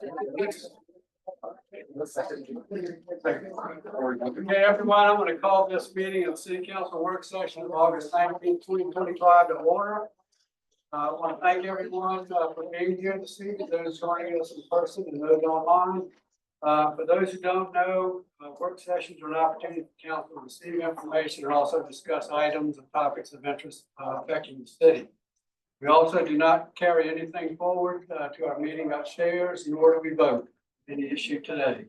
Okay, everyone, I'm going to call this meeting of City Council work session of August 19th, 2025 to order. I want to thank everyone for being here this evening, those joining us in person and those online. For those who don't know, work sessions are an opportunity for council to receive information and also discuss items and topics of interest affecting the city. We also do not carry anything forward to our meeting upstairs, nor do we vote any issue today.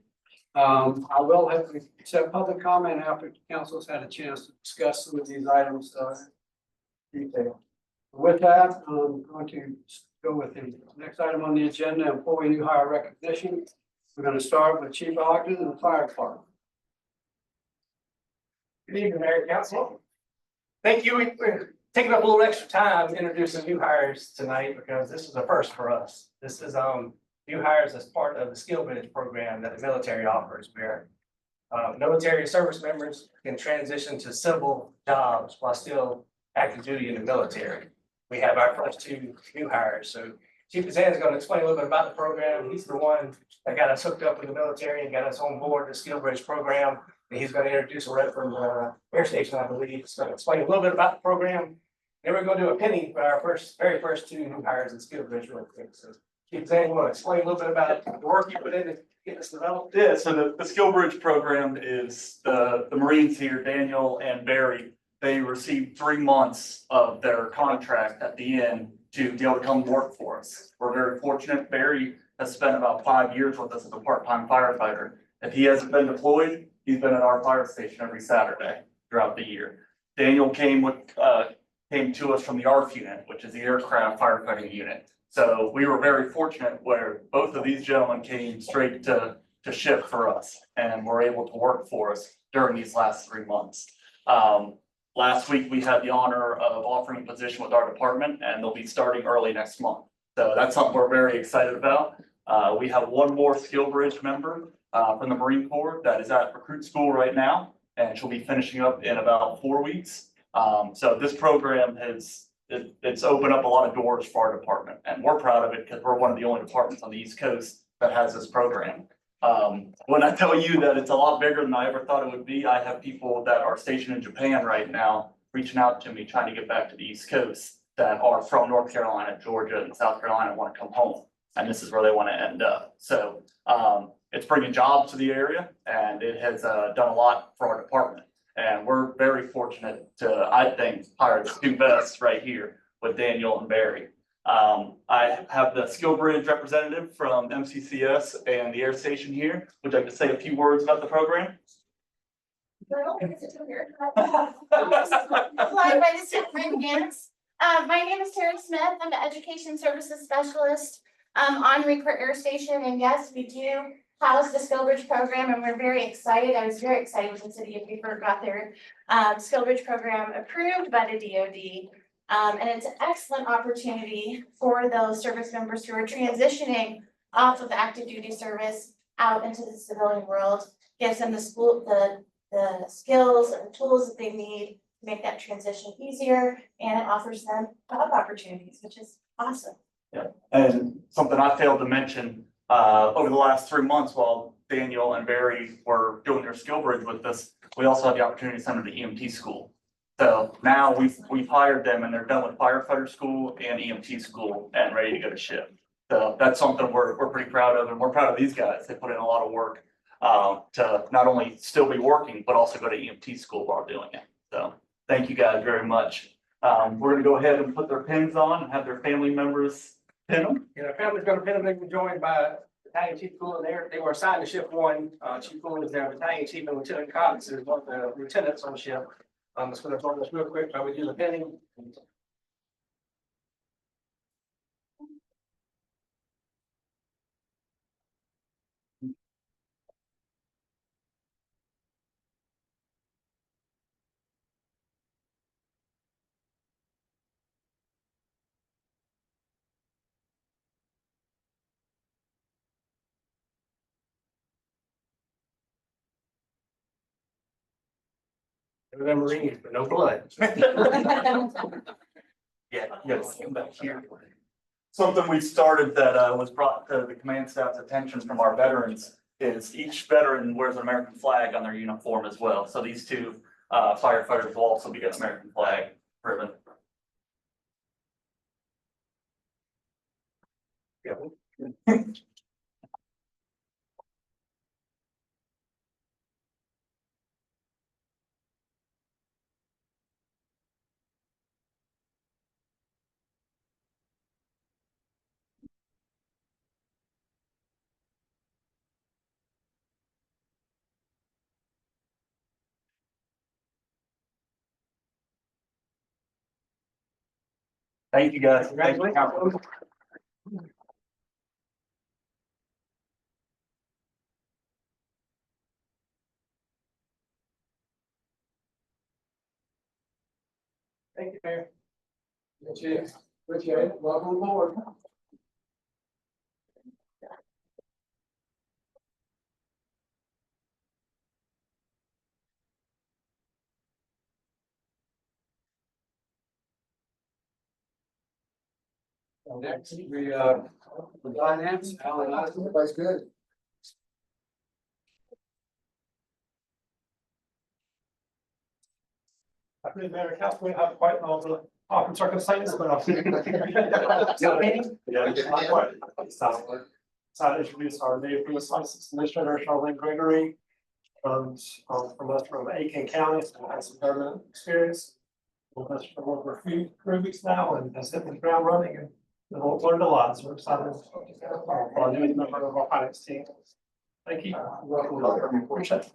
I will have to accept public comment after the council's had a chance to discuss some of these items in detail. With that, I'm going to go with the next item on the agenda, employee new hire recognition. We're going to start with Chief Ogden and the fire department. Good evening, Mayor and Council. Thank you. We're taking up a little extra time introducing new hires tonight because this is a first for us. This is new hires as part of the Skill Bridge program that the military offers, where military service members can transition to civil jobs while still active duty in the military. We have our first two new hires. So Chief Kazan is going to explain a little bit about the program. He's the one that got us hooked up with the military and got us on board the Skill Bridge program. And he's going to introduce a rep from the air station, I believe. He's going to explain a little bit about the program. Then we're going to do a penny for our very first two new hires in Skill Bridge real quick. So Chief Kazan, you want to explain a little bit about the work you put in to get this developed? Yeah, so the Skill Bridge program is the Marines here, Daniel and Barry. They received 3 months of their contract at the end to be able to come work for us. We're very fortunate. Barry has spent about 5 years with us as a part-time firefighter. If he hasn't been deployed, he's been at our fire station every Saturday throughout the year. Daniel came to us from the ARF unit, which is the aircraft firefighting unit. So we were very fortunate where both of these gentlemen came straight to shift for us and were able to work for us during these last 3 months. Last week, we had the honor of offering a position with our department, and they'll be starting early next month. So that's something we're very excited about. We have one more Skill Bridge member from the Marine Corps that is at recruit school right now, and she'll be finishing up in about 4 weeks. So this program it's opened up a lot of doors for our department, and we're proud of it because we're one of the only departments on the East Coast that has this program. When I tell you that it's a lot bigger than I ever thought it would be, I have people that are stationed in Japan right now reaching out to me, trying to get back to the East Coast that are from North Carolina, Georgia, and South Carolina and want to come home. And this is where they want to end up. So it's bringing jobs to the area, and it has done a lot for our department. And we're very fortunate to, I think, hire the two best right here with Daniel and Barry. I have the Skill Bridge representative from MCCS and the air station here. Would you like to say a few words about the program? Hello, my name is Terry Smith. I'm the Education Services Specialist on Recruit Air Station. And yes, we do house the Skill Bridge program, and we're very excited. I was very excited when the City of Beaufort got their Skill Bridge program approved by the DoD. And it's an excellent opportunity for those service members who are transitioning off of active duty service out into the civilian world, gives them the skills and the tools that they need to make that transition easier, and it offers them job opportunities, which is awesome. Yeah, and something I failed to mention, over the last 3 months while Daniel and Barry were doing their Skill Bridge with us, we also had the opportunity to send them to EMT school. So now we've hired them and they're done with firefighter school and EMT school and ready to go to shift. So that's something we're pretty proud of, and we're proud of these guys. They put in a lot of work to not only still be working, but also go to EMT school while doing it. So thank you guys very much. We're gonna go ahead and put their pins on and have their family members pin them. Yeah, our family's going to pin them. They've been joined by Battalion Chief Cool, and they were assigned to shift one. Chief Cool is their battalion chief, and Lieutenant Cox is one of the lieutenants on shift. I'm just going to talk this real quick while we do the pinning. They were Marines, but no blood. Yeah, yes, come back here. Something we started that was brought to the command staff's attention from our veterans is each veteran wears an American flag on their uniform as well. So these two firefighters will also be an American flag ribbon. Thank you, guys. Thank you, Council. Thank you, Mayor. Appreciate it. Welcome aboard. Next, the finance, Alan, everybody's good. I think Mayor Council, we have quite all the often circumstances, but I'll. Yeah, not quite. So I introduce our new police license administrator, Charlene Gregory. From us from Aiken County, and has some government experience. With us for over three weeks now and has hit the ground running and we've learned a lot, so we're excited. For our new member of our finance team. Thank you. Welcome. Appreciate it.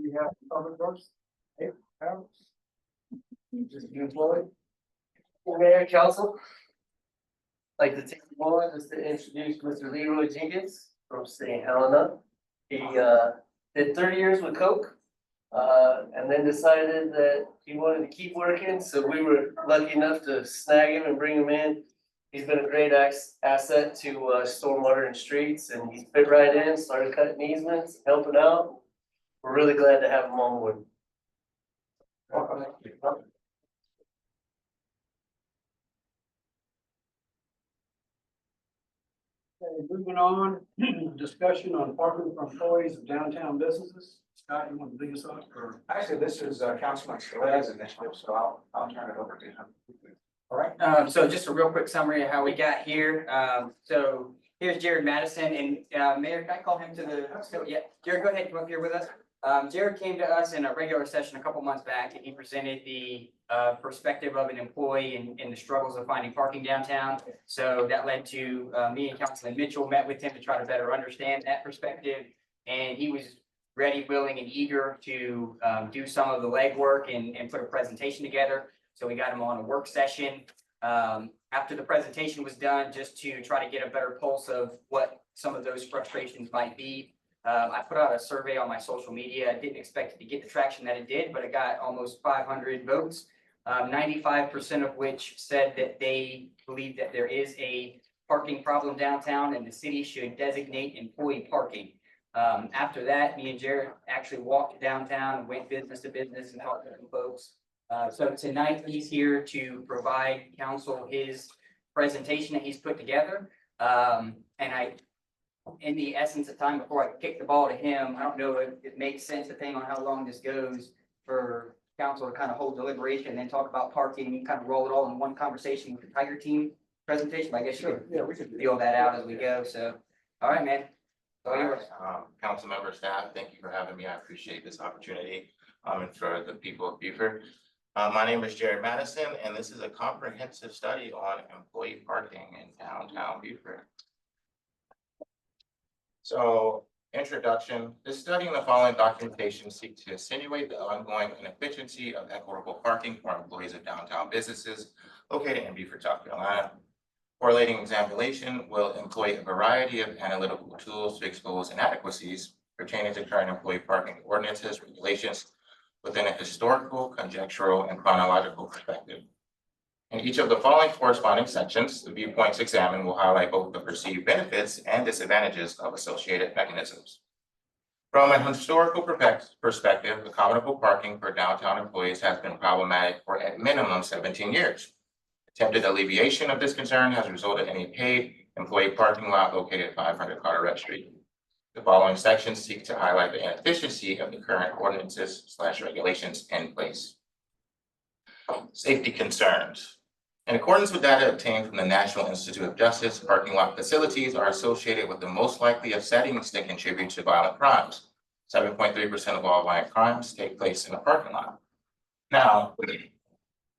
We have public works. Hey, Alex. Just an employee. Mayor, council. Like to take a moment just to introduce Mr. Leroy Jenkins from St. Helena. He did 30 years with Coke. And then decided that he wanted to keep working, so we were lucky enough to snag him and bring him in. He's been a great asset to stormwater and streets, and he's fit right in, started cutting easements, helping out. We're really glad to have him on board. Okay, moving on, discussion on parking for employees of downtown businesses. Scott, you want to lead us off or? Actually, this is Councilman Scalez's initiative, so I'll turn it over to him. All right. So just a real quick summary of how we got here. So here's Jared Madison and Mayor, can I call him to the, so yeah, Jared, go ahead, come up here with us. Jared came to us in a regular session a couple months back and he presented the perspective of an employee and the struggles of finding parking downtown. So that led to me and Councilman Mitchell met with him to try to better understand that perspective. And he was ready, willing, and eager to do some of the legwork and put a presentation together. So we got him on a work session. After the presentation was done, just to try to get a better pulse of what some of those frustrations might be. I put out a survey on my social media. I didn't expect it to get the traction that it did, but it got almost 500 votes. 95% of which said that they believe that there is a parking problem downtown and the city should designate employee parking. After that, me and Jared actually walked downtown and went business to business and talked to some folks. So tonight he's here to provide council his presentation that he's put together. In the essence of time before I kick the ball to him, I don't know if it makes sense, depending on how long this goes, for council to kind of hold deliberation and then talk about parking and kind of roll it all in one conversation with the Tiger team presentation. I guess you could we could feel that out as we go. So, all right, man. All yours. Council member, staff, thank you for having me. I appreciate this opportunity. And for the people of Beaufort. My name is Jared Madison, and this is a comprehensive study on employee parking in downtown Beaufort. So, introduction, this study and the following documentation seek to insinuate the ongoing inefficiency of equitable parking for employees of downtown businesses located in Beaufort, South Carolina. Correlating examination will employ a variety of analytical tools to expose inadequacies pertaining to current employee parking ordinances, regulations within a historical, conjectural, and chronological perspective. In each of the following corresponding sections, the viewpoints examined will highlight both the perceived benefits and disadvantages of associated mechanisms. From an historical perspective, accommodable parking for downtown employees has been problematic for at minimum 17 years. Attempted alleviation of this concern has resulted in a paid employee parking lot located at 500 Carteret Street. The following sections seek to highlight the inefficiency of the current ordinances/regulations in place. Safety concerns. In accordance with data obtained from the National Institute of Justice, parking lot facilities are associated with the most likely of settings that contribute to violent crimes. 7.3% of all violent crimes take place in a parking lot. Now,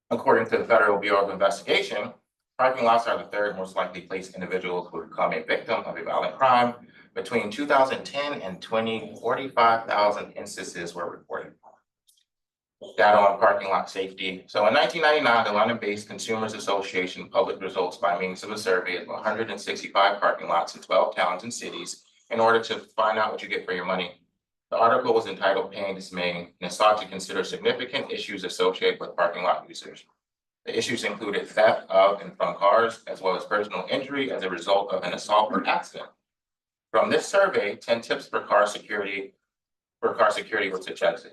according to the Federal Bureau of Investigation, parking lots are the third most likely place individuals who become a victim of a violent crime. Between 2010 and 2020, 45,000 instances were reported. Data on parking lot safety. So in 1999, the London-based Consumers Association published results by means of a survey of 165 parking lots in 12 towns and cities in order to find out what you get for your money. The article was entitled Paying Dismaying and sought to consider significant issues associated with parking lot users. The issues included theft of and from cars, as well as personal injury as a result of an assault or accident. From this survey, 10 tips for car security were suggested.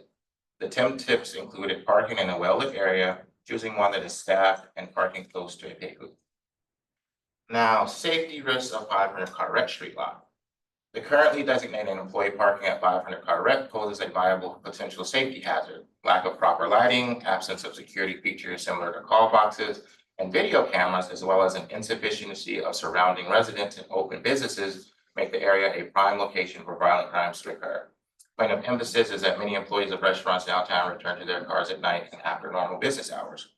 The 10 tips included parking in a well-lit area, choosing one that is staffed, and parking close to a pay booth. Now, safety risks of 500 Carteret Street lot. The currently designated employee parking at 500 Carteret poses a viable potential safety hazard. Lack of proper lighting, absence of security features similar to call boxes and video cameras, as well as an insufficiency of surrounding residents and open businesses make the area a prime location for violent crimes to occur. Point of emphasis is that many employees of restaurants downtown return to their cars at night and after normal business hours.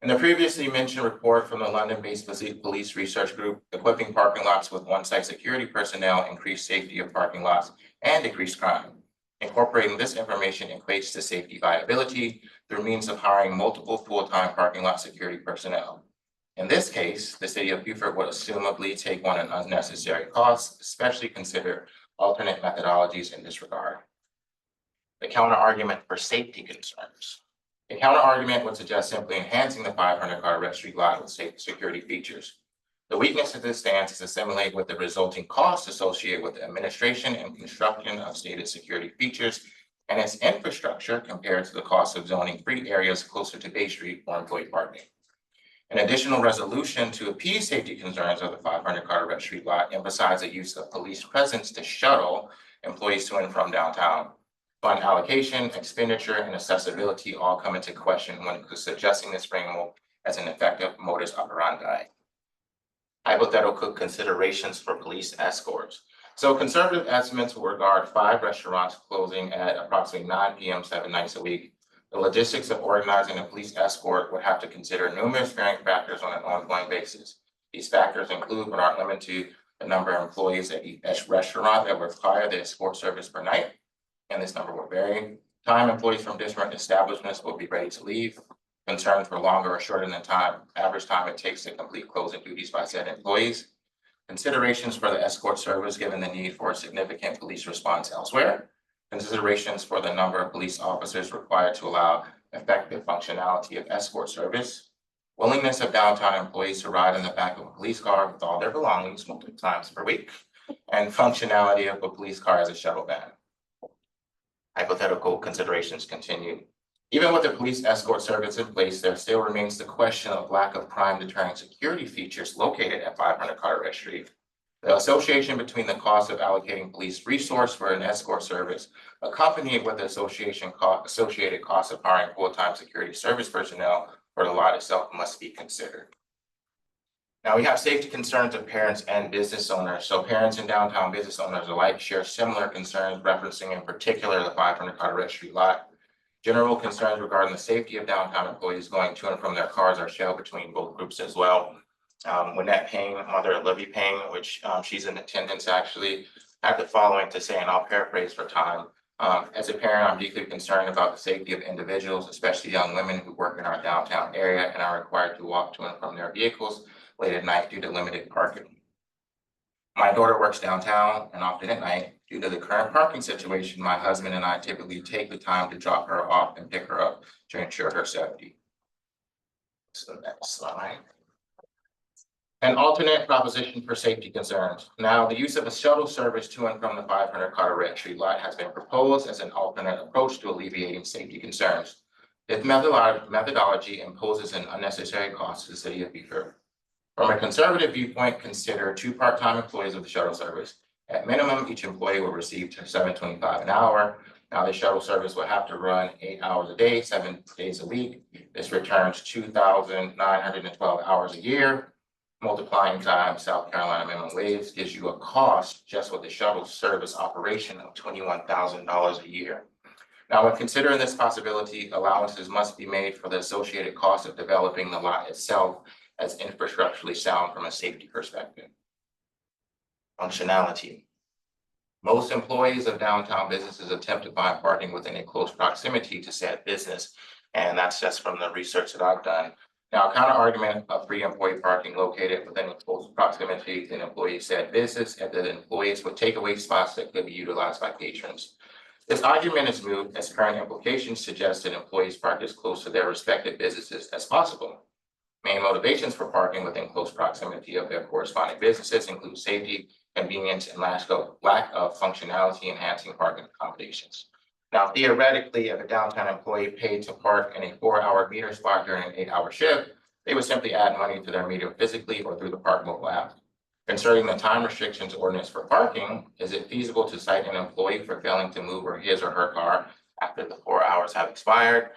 In the previously mentioned report from the London-based police research group, equipping parking lots with on-site security personnel increased safety of parking lots and decreased crime. Incorporating this information equates to safety viability through means of hiring multiple full-time parking lot security personnel. In this case, the city of Beaufort would assumably take on an unnecessary cost, especially consider alternate methodologies in this regard. The counter argument for safety concerns. A counter argument would suggest simply enhancing the 500 Carteret Street lot with safety security features. The weakness of this stance is assimilated with the resulting costs associated with the administration and construction of stated security features and its infrastructure compared to the cost of zoning free areas closer to Bay Street for employee parking. An additional resolution to appease safety concerns of the 500 Carteret Street lot emphasized the use of police presence to shuttle employees to and from downtown. Fund allocation, expenditure, and accessibility all come into question when suggesting this framework as an effective modus operandi. Hypothetical considerations for police escorts. So conservative estimates will regard 5 restaurants closing at approximately 9 p.m. 7 nights a week. The logistics of organizing a police escort would have to consider numerous varying factors on an ongoing basis. These factors include, but aren't limited to, the number of employees at each restaurant that require the escort service per night, and this number will vary. Time employees from different establishments will be ready to leave. Concerns for longer or shorter than average time it takes to complete closing duties by said employees. Considerations for the escort service given the need for a significant police response elsewhere. Considerations for the number of police officers required to allow effective functionality of escort service. Willingness of downtown employees to ride in the back of a police car with all their belongings multiple times per week. And functionality of a police car as a shuttle van. Hypothetical considerations continue. Even with the police escort service in place, there still remains the question of lack of crime deterring security features located at 500 Carteret Street. The association between the cost of allocating police resource for an escort service, accompanied with the associated cost of hiring full-time security service personnel for the lot itself, must be considered. Now we have safety concerns of parents and business owners. So parents and downtown business owners alike share similar concerns, referencing in particular the 500 Carteret Street lot. General concerns regarding the safety of downtown employees going to and from their cars are shared between both groups as well. Lynette Payne, mother of Libby Payne, which she's in attendance actually, had the following to say, and I'll paraphrase for time. As a parent, I'm deeply concerned about the safety of individuals, especially young women who work in our downtown area and are required to walk to and from their vehicles late at night due to limited parking. My daughter works downtown and often at night. Due to the current parking situation, my husband and I typically take the time to drop her off and pick her up to ensure her safety. So next slide. An alternate proposition for safety concerns. Now, the use of a shuttle service to and from the 500 Carteret Street lot has been proposed as an alternate approach to alleviating safety concerns. This methodology imposes an unnecessary cost to the city of Beaufort. From a conservative viewpoint, consider 2 part-time employees of the shuttle service. At minimum, each employee will receive $7.25 an hour. Now, the shuttle service will have to run 8 hours a day, 7 days a week. This returns 2,912 hours a year. Multiplying times South Carolina minimum wage gives you a cost just with the shuttle service operation of $21,000 a year. Now, when considering this possibility, allowances must be made for the associated cost of developing the lot itself as infrastructurally sound from a safety perspective. Functionality. Most employees of downtown businesses attempt to find parking within a close proximity to said business, and that's just from the research that I've done. Now, counter argument of free employee parking located within a close proximity to an employee said business and that employees would take away spots that could be utilized by patrons. This argument is moot as current implications suggest that employees park as close to their respective businesses as possible. Main motivations for parking within close proximity of their corresponding businesses include safety, convenience, and lack of functionality enhancing parking accommodations. Now, theoretically, if a downtown employee paid to park in a 4-hour meter spot during an 8-hour shift, they would simply add money to their meter physically or through the Park mobile app. Concerning the time restrictions ordinance for parking, is it feasible to cite an employee for failing to move his or her car after the 4 hours have expired?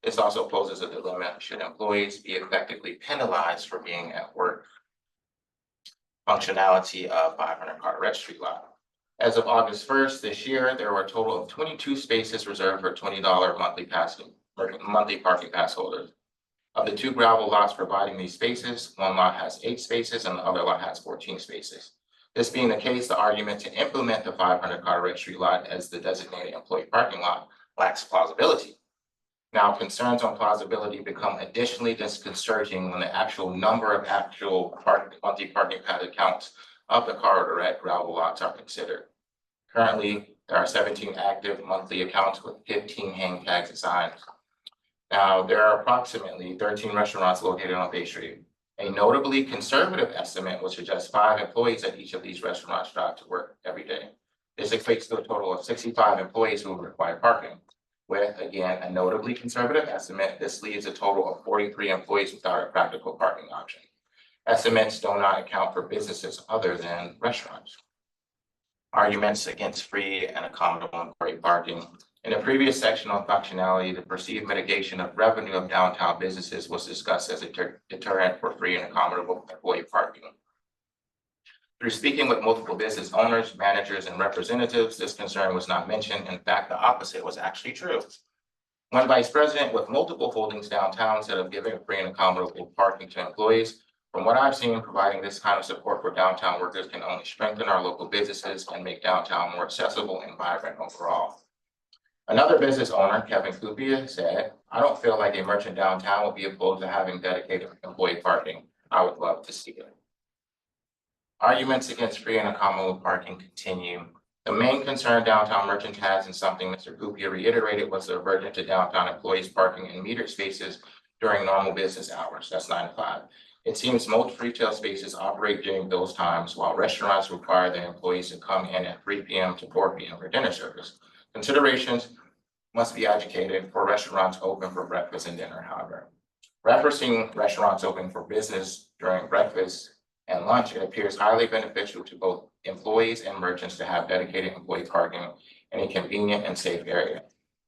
This also poses a dilemma: should employees be effectively penalized for being at work? Functionality of 500 Carteret Street lot. As of August 1st this year, there were a total of 22 spaces reserved for $20 monthly parking pass holders. Of the 2 gravel lots providing these spaces, one lot has 8 spaces and the other lot has 14 spaces. This being the case, the argument to implement the 500 Carteret Street lot as the designated employee parking lot lacks plausibility. Now, concerns on plausibility become additionally disconcerting when the actual number of monthly parking pass accounts of the Carteret gravel lots are considered. Currently, there are 17 active monthly accounts with 15 hang tags assigned. Now, there are approximately 13 restaurants located on Bay Street. A notably conservative estimate would suggest 5 employees at each of these restaurants drive to work every day. This equates to a total of 65 employees who would require parking. With, again, a notably conservative estimate, this leaves a total of 43 employees without a practical parking option. Estimates do not account for businesses other than restaurants. Arguments against free and accommodable employee parking. In the previous section on functionality, the perceived mitigation of revenue of downtown businesses was discussed as a deterrent for free and accommodable employee parking. Through speaking with multiple business owners, managers, and representatives, this concern was not mentioned. In fact, the opposite was actually true. One vice president with multiple holdings downtown said of giving free and accommodable parking to employees, "From what I've seen, providing this kind of support for downtown workers can only strengthen our local businesses and make downtown more accessible and vibrant overall." Another business owner, Kevin Kupia, said, "I don't feel like a merchant downtown will be opposed to having dedicated employee parking. I would love to see it." Arguments against free and accommodable parking continue. The main concern downtown merchants has, and something Mr. Kupia reiterated, was the aversion to downtown employees parking in metered spaces during normal business hours. That's 9 to 5. It seems most retail spaces operate during those times, while restaurants require their employees to come in at 3 p.m. to 4 p.m. for dinner service. Considerations must be educated for restaurants open for breakfast and dinner, however. Referencing restaurants open for business during breakfast and lunch, it appears highly beneficial to both employees and merchants to have dedicated employee parking in a convenient and safe area.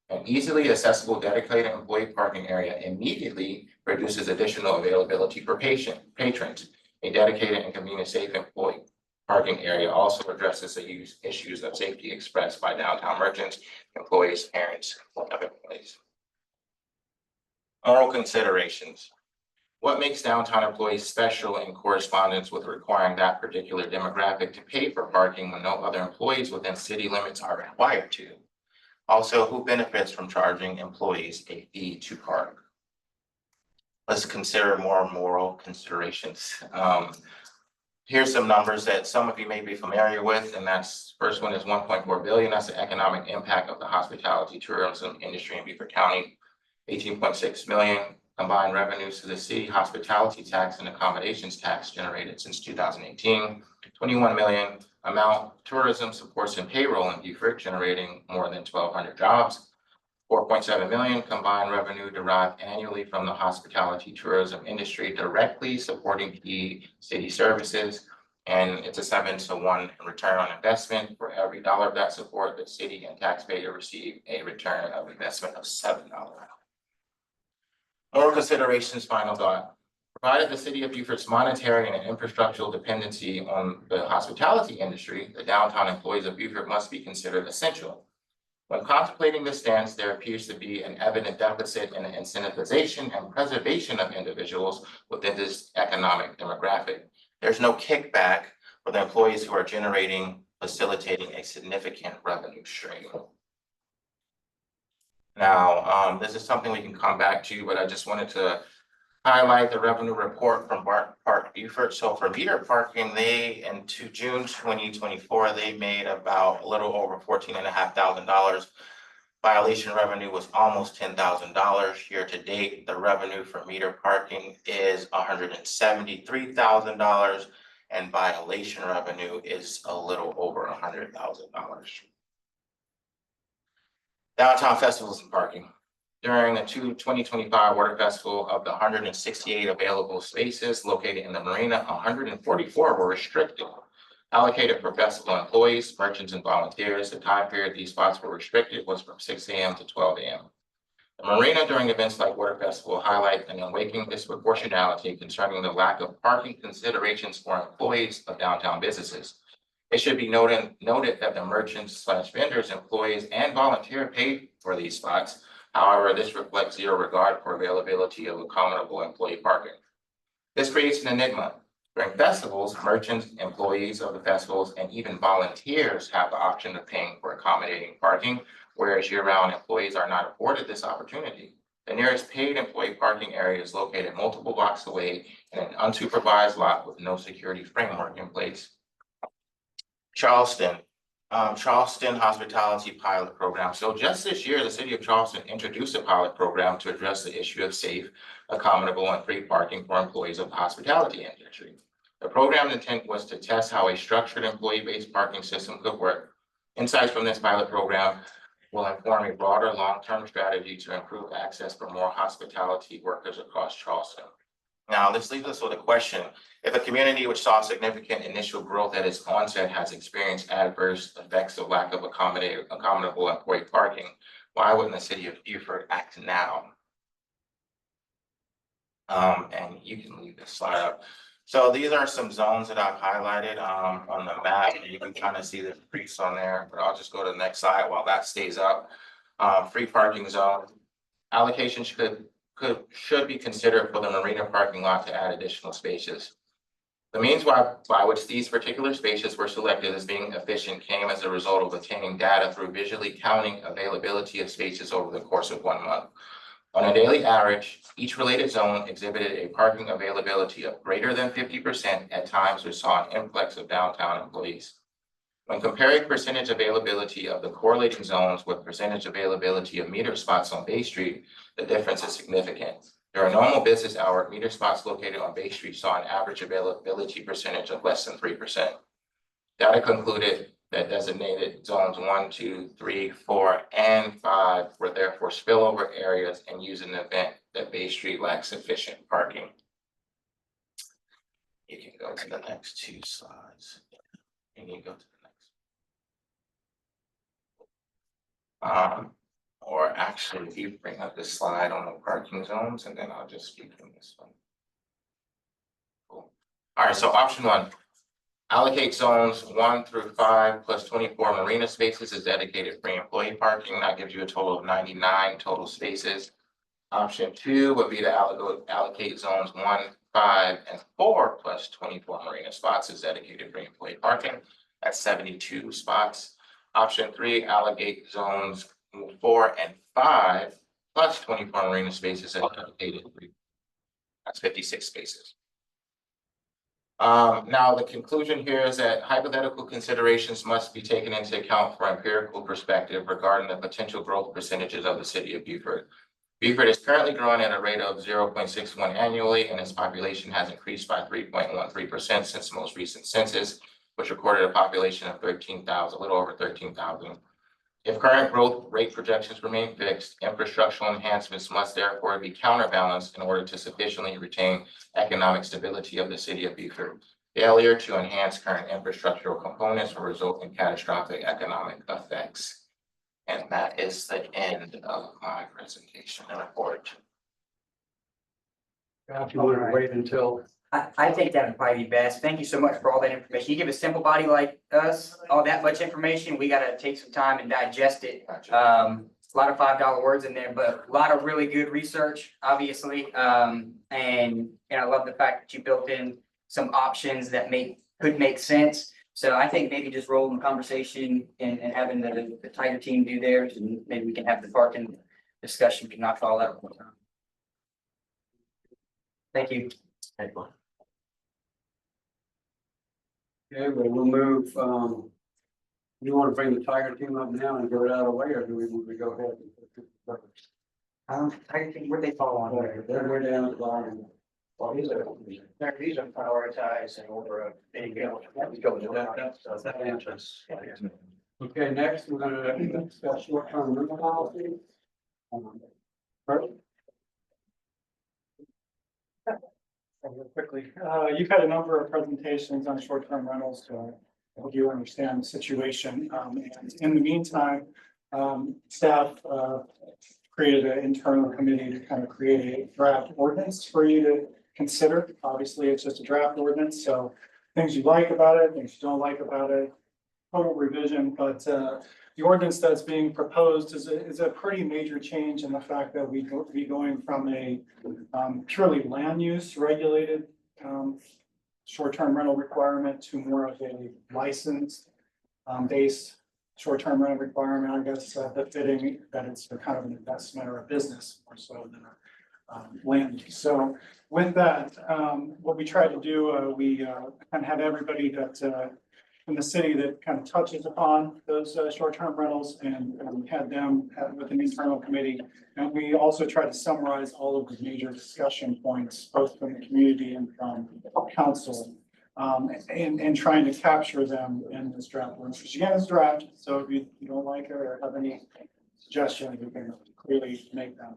An easily accessible dedicated employee parking area immediately produces additional availability for patrons. A dedicated and convenient safe employee parking area also addresses the issues of safety expressed by downtown merchants, employees, parents, and other employees. Moral considerations. What makes downtown employees special in correspondence with requiring that particular demographic to pay for parking when no other employees within city limits are required to? Also, who benefits from charging employees a fee to park? Let's consider more moral considerations. Here's some numbers that some of you may be familiar with, and that's first one is 1.4 billion. That's the economic impact of the hospitality tourism industry in Beaufort County. 18.6 million combined revenues to the city hospitality tax and accommodations tax generated since 2018. 21 million amount tourism supports and payroll in Beaufort, generating more than 1,200 jobs. 4.7 million combined revenue derived annually from the hospitality tourism industry directly supporting key city services. And it's a 7-to-1 return on investment. For every dollar of that support, the city and taxpayer receive a return of investment of $7. Moral considerations, final thought. Provided the city of Beaufort's monetary and infrastructural dependency on the hospitality industry, the downtown employees of Beaufort must be considered essential. When contemplating this stance, there appears to be an evident deficit in the incentivization and preservation of individuals within this economic demographic. There's no kickback for the employees who are facilitating a significant revenue stream. Now, this is something we can come back to, but I just wanted to highlight the revenue report from Park Beaufort. So for meter parking, into June 2024, they made about a little over $14,500. Violation revenue was almost $10,000. Year to date, the revenue for meter parking is $173,000, and violation revenue is a little over $100,000. Downtown festivals and parking. During the 2025 Water Festival, of the 168 available spaces located in the marina, 144 were restricted. Allocated for festival employees, merchants, and volunteers. The time period these spots were restricted was from 6 a.m. to 12 a.m. The marina during events like Water Festival highlight an awakening disproportionality concerning the lack of parking considerations for employees of downtown businesses. It should be noted that the merchants/vendors, employees, and volunteer paid for these spots. However, this reflects zero regard for availability of accommodable employee parking. This creates an enigma. During festivals, merchants, employees of the festivals, and even volunteers have the option of paying for accommodating parking, whereas year-round employees are not afforded this opportunity. The nearest paid employee parking area is located multiple blocks away in an unsupervised lot with no security framework in place. Charleston Hospitality Pilot Program. So just this year, the city of Charleston introduced a pilot program to address the issue of safe, accommodable, and free parking for employees of the hospitality industry. The program's intent was to test how a structured employee-based parking system could work. Insights from this pilot program will inform a broader long-term strategy to improve access for more hospitality workers across Charleston. Now, this leaves us with a question. If a community which saw significant initial growth at its onset has experienced adverse effects of lack of accommodable employee parking, why wouldn't the city of Beaufort act now? And you can leave this slide up. So these are some zones that I've highlighted on the map. You can kind of see the creeks on there, but I'll just go to the next slide while that stays up. Free parking zone. Allocation should be considered for the marina parking lot to add additional spaces. The means by which these particular spaces were selected as being efficient came as a result of obtaining data through visually counting availability of spaces over the course of 1 month. On a daily average, each related zone exhibited a parking availability of greater than 50%. At times, we saw an influx of downtown employees. When comparing percentage availability of the correlating zones with percentage availability of meter spots on Bay Street, the difference is significant. During normal business hour, meter spots located on Bay Street saw an average availability percentage of less than 3%. Data concluded that designated zones 1, 2, 3, 4, and 5 were therefore spillover areas and used in the event that Bay Street lacks sufficient parking. You can go to the next 2 slides. And you go to the next. Or actually, if you bring up this slide on the parking zones, and then I'll just speak from this one. Cool. All right, so option 1. Allocate zones 1 through 5 plus 24 marina spaces as dedicated free employee parking. That gives you a total of 99 total spaces. Option 2 would be to allocate zones 1, 5, and 4 plus 24 marina spots as dedicated free employee parking. That's 72 spots. Option 3, allocate zones 4 and 5 plus 24 marina spaces as dedicated free. That's 56 spaces. Now, the conclusion here is that hypothetical considerations must be taken into account for empirical perspective regarding the potential growth percentages of the city of Beaufort. Beaufort is currently growing at a rate of 0.61 annually, and its population has increased by 3.13% since the most recent census, which recorded a population of 13,000, a little over 13,000. If current growth rate projections remain fixed, infrastructural enhancements must therefore be counterbalanced in order to sufficiently retain economic stability of the city of Beaufort. Failure to enhance current infrastructural components will result in catastrophic economic effects. And that is the end of my presentation and report. If you want to wait until, I think that would probably be best. Thank you so much for all that information. You give a simple body like us, all that much information, we gotta take some time and digest it. A lot of $5 words in there, but a lot of really good research, obviously. And I love the fact that you built in some options that could make sense. So I think maybe just rolling the conversation and having the tiger team do theirs, and maybe we can have the parking discussion, can knock all that one time. Thank you. okay, well, we'll move, you want to bring the tiger team up now and get it out of the way, or do we want to go ahead? I think where they fall on. Then we're down at the bottom. Well, these are prioritized in order of being able to. That answers. Okay, next, we're gonna discuss short-term rental policy. First, Real quickly, you've had a number of presentations on short-term rentals to help you understand the situation. And in the meantime, staff created an internal committee to kind of create a draft ordinance for you to consider. Obviously, it's just a draft ordinance, so things you like about it, things you don't like about it, total revision, but the ordinance that's being proposed is a pretty major change in the fact that we be going from a purely land use regulated short-term rental requirement to more of a license based short-term rental requirement, I guess, befitting that it's a kind of an investment or a business more so than a land use. So with that, what we try to do, we kind of have everybody that in the city that kind of touches upon those short-term rentals and had them with an internal committee. And we also try to summarize all of the major discussion points, both from the community and from council, and trying to capture them in this draft ordinance, which again is draft. So if you don't like it or have any suggestions, you can clearly make them.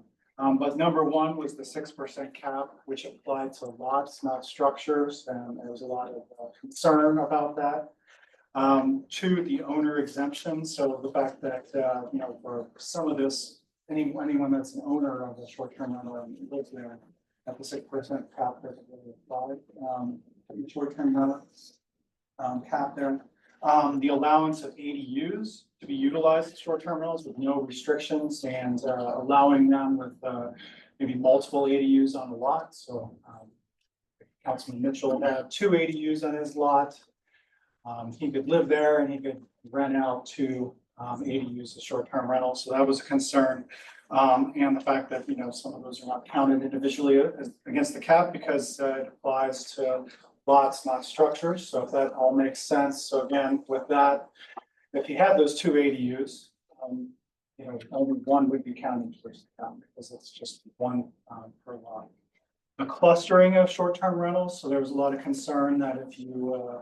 But number one was the 6% cap, which applied to lots, not structures. And there was a lot of concern about that. To the owner exemption, so the fact that, for some of this, anyone that's an owner of a short-term rental and lives there at the 6% cap doesn't really apply, the short-term rental cap there. The allowance of ADUs to be utilized as short-term rentals with no restrictions and allowing them with maybe multiple ADUs on the lot. So Councilman Mitchell had 2 ADUs on his lot. He could live there and he could rent out to ADUs as short-term rentals. So that was a concern. And the fact that, some of those are not counted individually against the cap because it applies to lots, not structures. So if that all makes sense. So again, with that, if you had those 2 ADUs, only one would be counted towards the cap because it's just one per lot. The clustering of short-term rentals. So there was a lot of concern that if you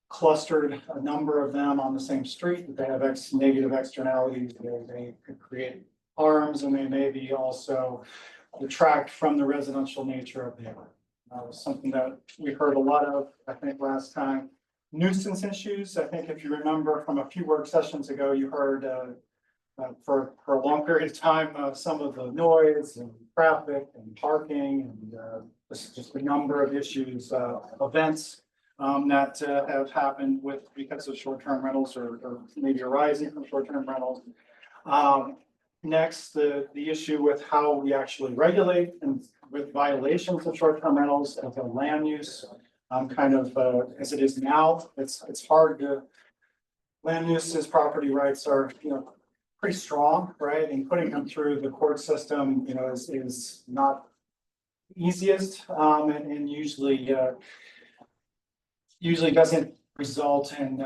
clustered a number of them on the same street, that they have negative externalities, they could create harms, and they maybe also detract from the residential nature of the area. That was something that we heard a lot of, I think, last time. Nuisance issues, I think if you remember from a few work sessions ago, you heard for a long period of time, some of the noise and traffic and parking and just a number of issues, events that have happened because of short-term rentals or maybe arising from short-term rentals. Next, the issue with how we actually regulate and with violations of short-term rentals as a land use, as it is now, it's hard to, land uses, property rights are, pretty strong, right? And putting them through the court system, is not easiest, and usually doesn't result in,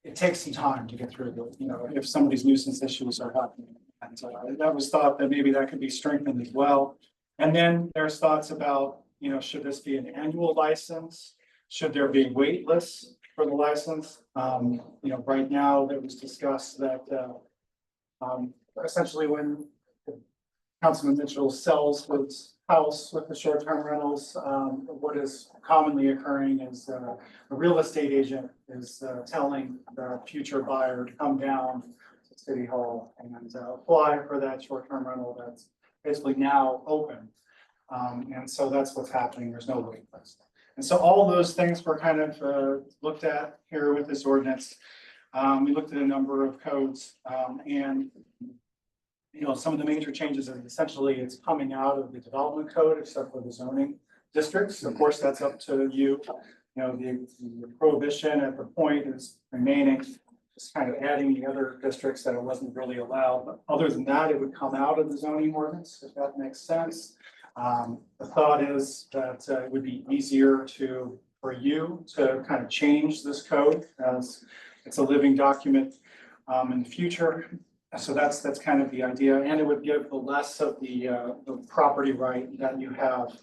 it takes some time to get through the, if some of these nuisance issues are happening. And that was thought that maybe that could be strengthened as well. And then there's thoughts about, should this be an annual license? Should there be wait lists for the license? Right now, it was discussed that essentially when Councilman Mitchell sells his house with the short-term rentals, what is commonly occurring is a real estate agent is telling the future buyer to come down to City Hall and apply for that short-term rental that's basically now open. And so that's what's happening. There's no wait list. And so all those things were kind of looked at here with this ordinance. We looked at a number of codes and some of the major changes are essentially it's coming out of the development code, except for the zoning districts. Of course, that's up to you. The prohibition at the point is remaining, just kind of adding the other districts that it wasn't really allowed. But other than that, it would come out of the zoning ordinance, if that makes sense. The thought is that it would be easier for you to kind of change this code as it's a living document in the future. So that's kind of the idea, and it would give the less of the property right that you have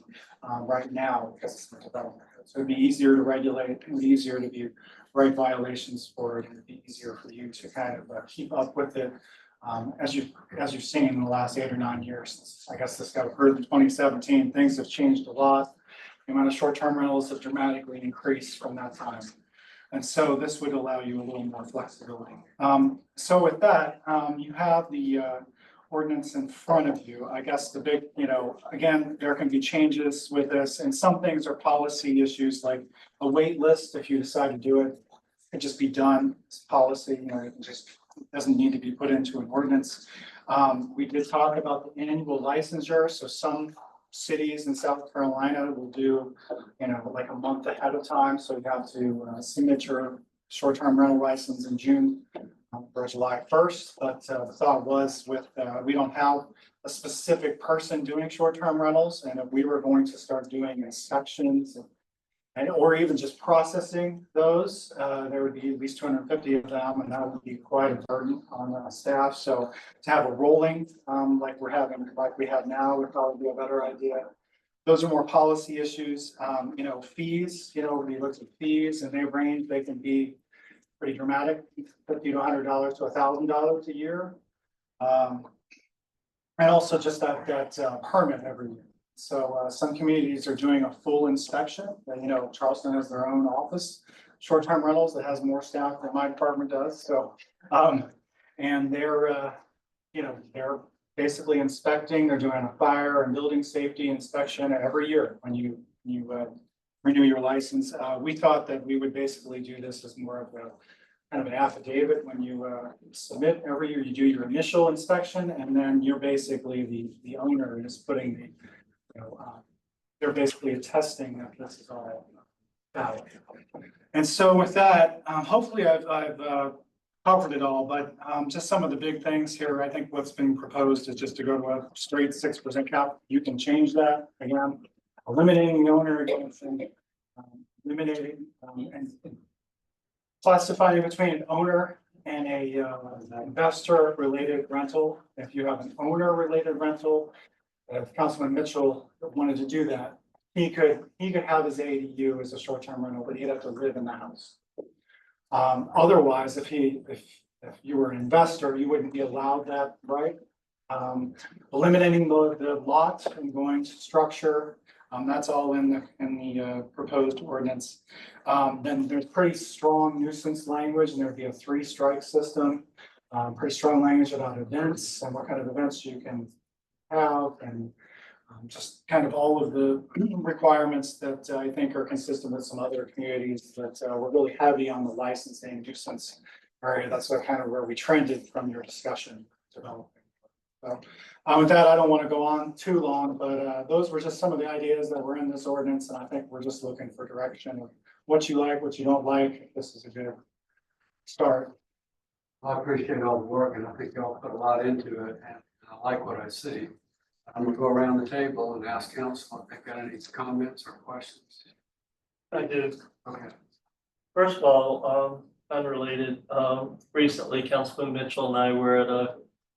right now because it's the development. So it'd be easier to regulate, it'd be easier to be write violations for it, and it'd be easier for you to kind of keep up with it. As you've seen in the last 8 or 9 years, I guess this got approved in 2017, things have changed a lot. The amount of short-term rentals have dramatically increased from that time. And so this would allow you a little more flexibility. So with that, you have the ordinance in front of you. I guess the big, again, there can be changes with this, and some things are policy issues like a wait list. If you decide to do it, it could just be done as policy. It just doesn't need to be put into an ordinance. We did talk about the annual licensure. So some cities in South Carolina will do, like a month ahead of time. So you have to submit your short-term rental license in June for July 1st. But the thought was we don't have a specific person doing short-term rentals. And if we were going to start doing inspections or even just processing those, there would be at least 250 of them, and that would be quite a burden on staff. So to have a rolling, like we have now, would probably be a better idea. Those are more policy issues. Fees, when you look at fees, and they can be pretty dramatic, $50 to $100 to $1,000 a year. And also just that permit every year. So some communities are doing a full inspection. Charleston has their own office, short-term rentals that has more staff than my department does. So, and they're basically inspecting. They're doing a fire and building safety inspection every year when you renew your license. We thought that we would basically do this as more of a kind of an affidavit when you submit every year. You do your initial inspection, and then you're basically the owner is putting they're basically attesting that this is all valid. And so with that, hopefully I've covered it all, but just some of the big things here. I think what's being proposed is just to go to a straight 6% cap. You can change that again, eliminating the owner exemption, eliminating and classifying between an owner and a investor related rental. If you have an owner related rental, if Councilman Mitchell wanted to do that, he could have his ADU as a short-term rental, but he'd have to live in the house. Otherwise, if you were an investor, you wouldn't be allowed that right. Eliminating the lot and going to structure, that's all in the proposed ordinance. Then there's pretty strong nuisance language, and there'd be a 3-strike system. Pretty strong language about events and what kind of events you can have, and just kind of all of the requirements that I think are consistent with some other communities that were really heavy on the licensing nuisance area. That's kind of where we trended from your discussion developing. So with that, I don't want to go on too long, but those were just some of the ideas that were in this ordinance, and I think we're just looking for direction of what you like, what you don't like. This is a good start. I appreciate all the work, and I think y'all put a lot into it, and I like what I see. I'm gonna go around the table and ask council if they've got any comments or questions. I do. Okay. First of all, unrelated, recently Councilman Mitchell and I were at a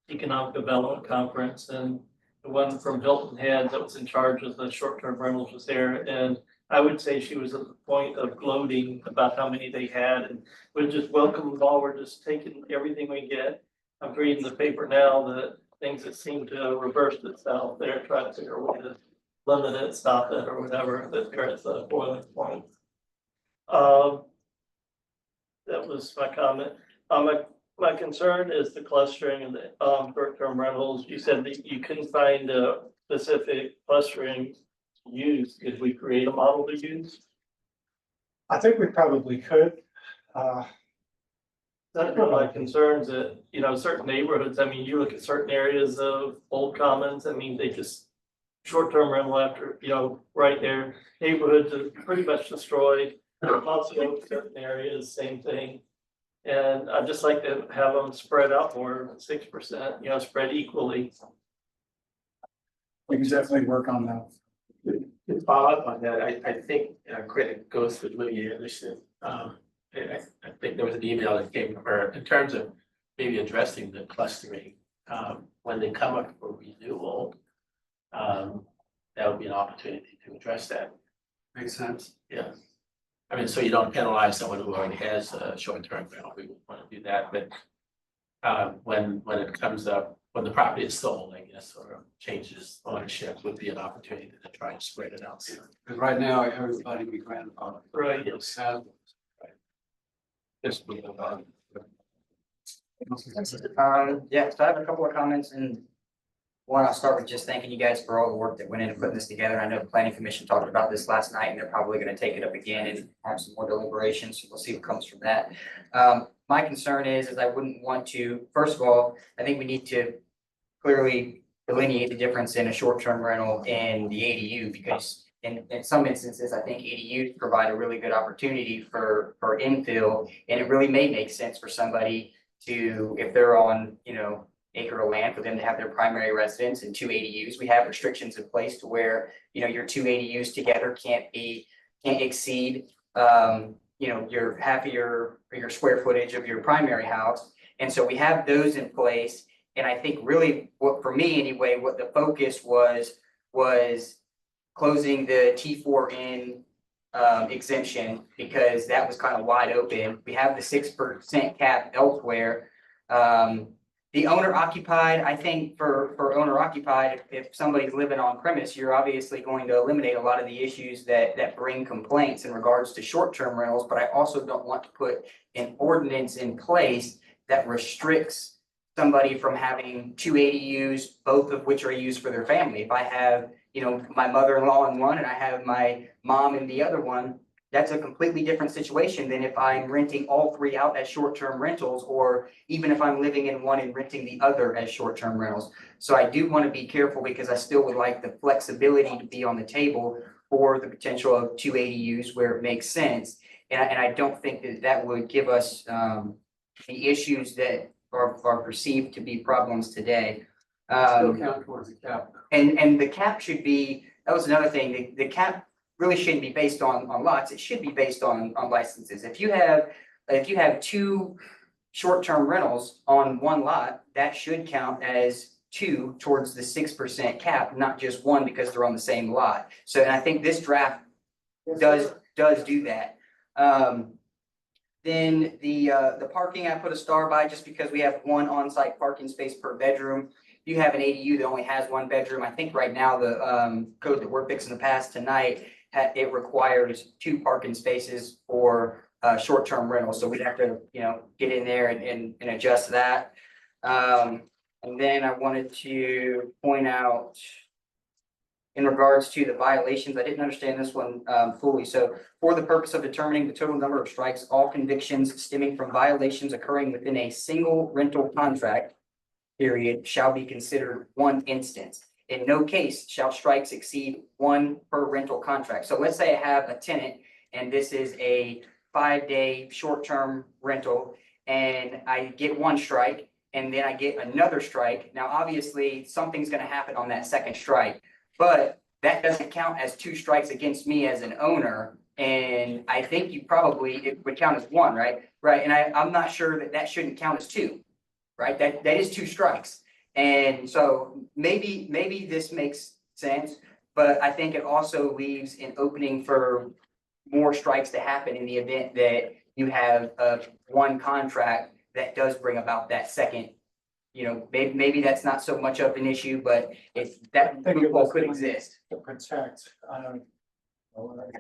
economic development conference, and the one from Hilton Head that was in charge of the short-term rentals was there, and I would say she was at the point of gloating about how many they had, and we just welcome them all. We're just taking everything we get. I'm reading the paper now that things that seem to reverse itself, they're trying to figure a way to limit it, stop it, or whatever, that they're at the boiling point. That was my comment. My concern is the clustering and the short-term rentals. You said that you couldn't find a specific clustering use. Could we create a model to use? I think we probably could. That's one of my concerns that, certain neighborhoods, I mean, you look at certain areas of Old Commons, I mean, they just short-term rental after, right there, neighborhoods are pretty much destroyed. Also, certain areas, same thing. And I'd just like to have them spread out more, 6%, spread equally. We can definitely work on that. To follow up on that, I think credit goes to Lydia Anderson. I think there was an email that came from her in terms of maybe addressing the clustering. When they come up for renewal, that would be an opportunity to address that. Makes sense. Yeah. I mean, so you don't penalize someone who already has a short-term rental. We want to do that, but when it comes up, when the property is sold, I guess, or changes ownership, would be an opportunity to try and spread it out. Because right now, everybody be grandfathered. Right. Yes. Just move on. Yeah, so I have a couple of comments, and one, I'll start with just thanking you guys for all the work that went into putting this together. I know the planning commission talked about this last night, and they're probably gonna take it up again and have some more deliberations, so we'll see what comes from that. My concern is I wouldn't want to, first of all, I think we need to clearly delineate the difference in a short-term rental and the ADU, because in some instances, I think ADUs provide a really good opportunity for infill, and it really may make sense for somebody to, if they're on, acre of land, for them to have their primary residence and 2 ADUs. We have restrictions in place to where, your 2 ADUs together can't exceed, your half of your square footage of your primary house. And so we have those in place. And I think really what, for me anyway, what the focus was closing the T4N exemption, because that was kind of wide open. We have the 6% cap elsewhere. The owner occupied, I think for owner occupied, if somebody's living on premise, you're obviously going to eliminate a lot of the issues that bring complaints in regards to short-term rentals, but I also don't want to put an ordinance in place that restricts somebody from having 2 ADUs, both of which are used for their family. If I have, my mother-in-law in one and I have my mom in the other one, that's a completely different situation than if I'm renting all 3 out as short-term rentals, or even if I'm living in one and renting the other as short-term rentals. So I do want to be careful, because I still would like the flexibility to be on the table for the potential of 2 ADUs where it makes sense. And I don't think that would give us the issues that are perceived to be problems today. Still count towards the cap. And the cap should be, that was another thing, the cap really shouldn't be based on lots. It should be based on licenses. If you have 2 short-term rentals on one lot, that should count as 2 towards the 6% cap, not just 1 because they're on the same lot. So, and I think this draft does do that. Then the parking, I put a star by just because we have 1 on-site parking space per bedroom. If you have an ADU that only has 1 bedroom, I think right now the code that we're fixing to pass tonight, it requires 2 parking spaces for short-term rentals. So we'd have to, get in there and adjust that. And then I wanted to point out in regards to the violations, I didn't understand this one fully. So for the purpose of determining the total number of strikes, all convictions stemming from violations occurring within a single rental contract period shall be considered 1 instance. In no case shall strikes exceed 1 per rental contract. So let's say I have a tenant and this is a 5-day short-term rental, and I get 1 strike and then I get another strike. Now, obviously something's going to happen on that second strike, but that doesn't count as 2 strikes against me as an owner. And I think it would count as 1, right? Right. And I'm not sure that shouldn't count as 2, right? That is 2 strikes. And so maybe this makes sense, but I think it also leaves an opening for more strikes to happen in the event that you have one contract that does bring about that second. You know, maybe that's not so much of an issue, but if that I think it loophole was could going exist. To protect, a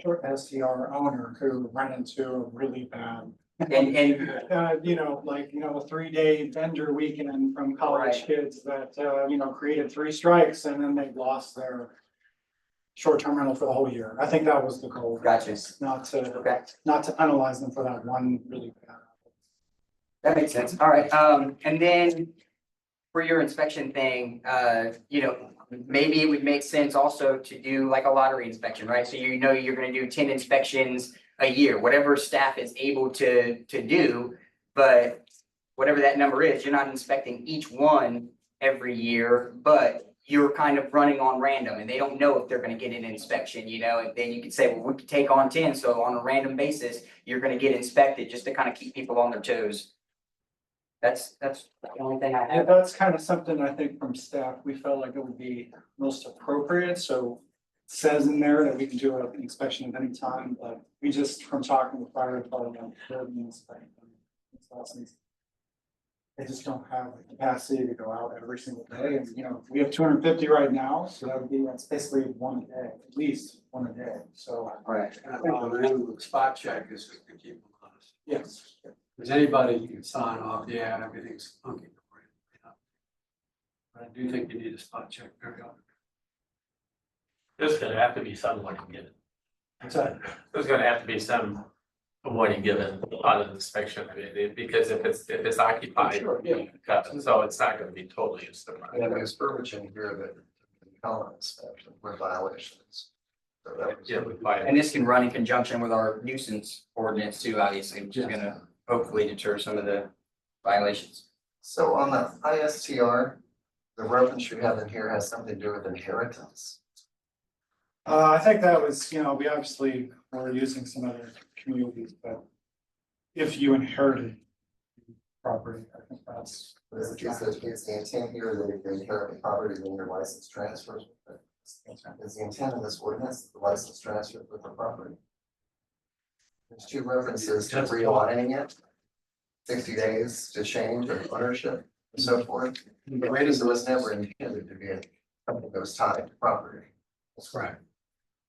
short SDR owner who ran into a really bad. And A 3-day vendor weekend from college Right. kids that, created 3 strikes and then they lost their short-term rental for the whole year. I think that was the goal. Gotcha. Not to, Okay, not to penalize them for that one really bad. that makes sense. All right, and then for your inspection thing, maybe it would make sense also to do like a lottery inspection, right? So you know you're gonna do 10 inspections a year, whatever staff is able to do. But whatever that number is, you're not inspecting each one every year, but you're kind of running on random and they don't know if they're gonna get an inspection, and then you could say, well, we could take on 10, so on a random basis, you're gonna get inspected just to kind of keep people on their toes. That's the only thing I Yeah, have. that's kind of something I think from staff, we felt like it would be most appropriate, so. It says in there that we can do an inspection at any time, but we just, from talking with fire department, building inspection. They just don't have the capacity to go out every single day, and we have 250 right now, so that's basically one a day, at least one a day, so. Right. And I think the aim of the spot check is just to keep them honest. Yes. There's anybody you can sign off, yeah, everything's hunky dory. But I do think you need a spot check very often. There's gonna have to be some warning given. So, There's gonna have to be some warning given on an inspection, because if it's occupied. Sure, yeah. So it's not gonna be totally instant. And there's verbiage in here that calendar inspection were violations. So that was. Yeah, with fire. And this can run in conjunction with our nuisance ordinance too, obviously, which is gonna hopefully deter some of the violations. So on the ISTR, the reference you have in here has something to do with inheritance. I think that was, we obviously were using some other communities, but if you inherited property, I think that's. Is the intent here that if you inherit the property, then your license transfers? Is the intent of this ordinance that the license transfers with the property? There's 2 references to realigning it. 60 days to change of ownership and so forth. The rates was never intended to be something that was tied to property. That's right.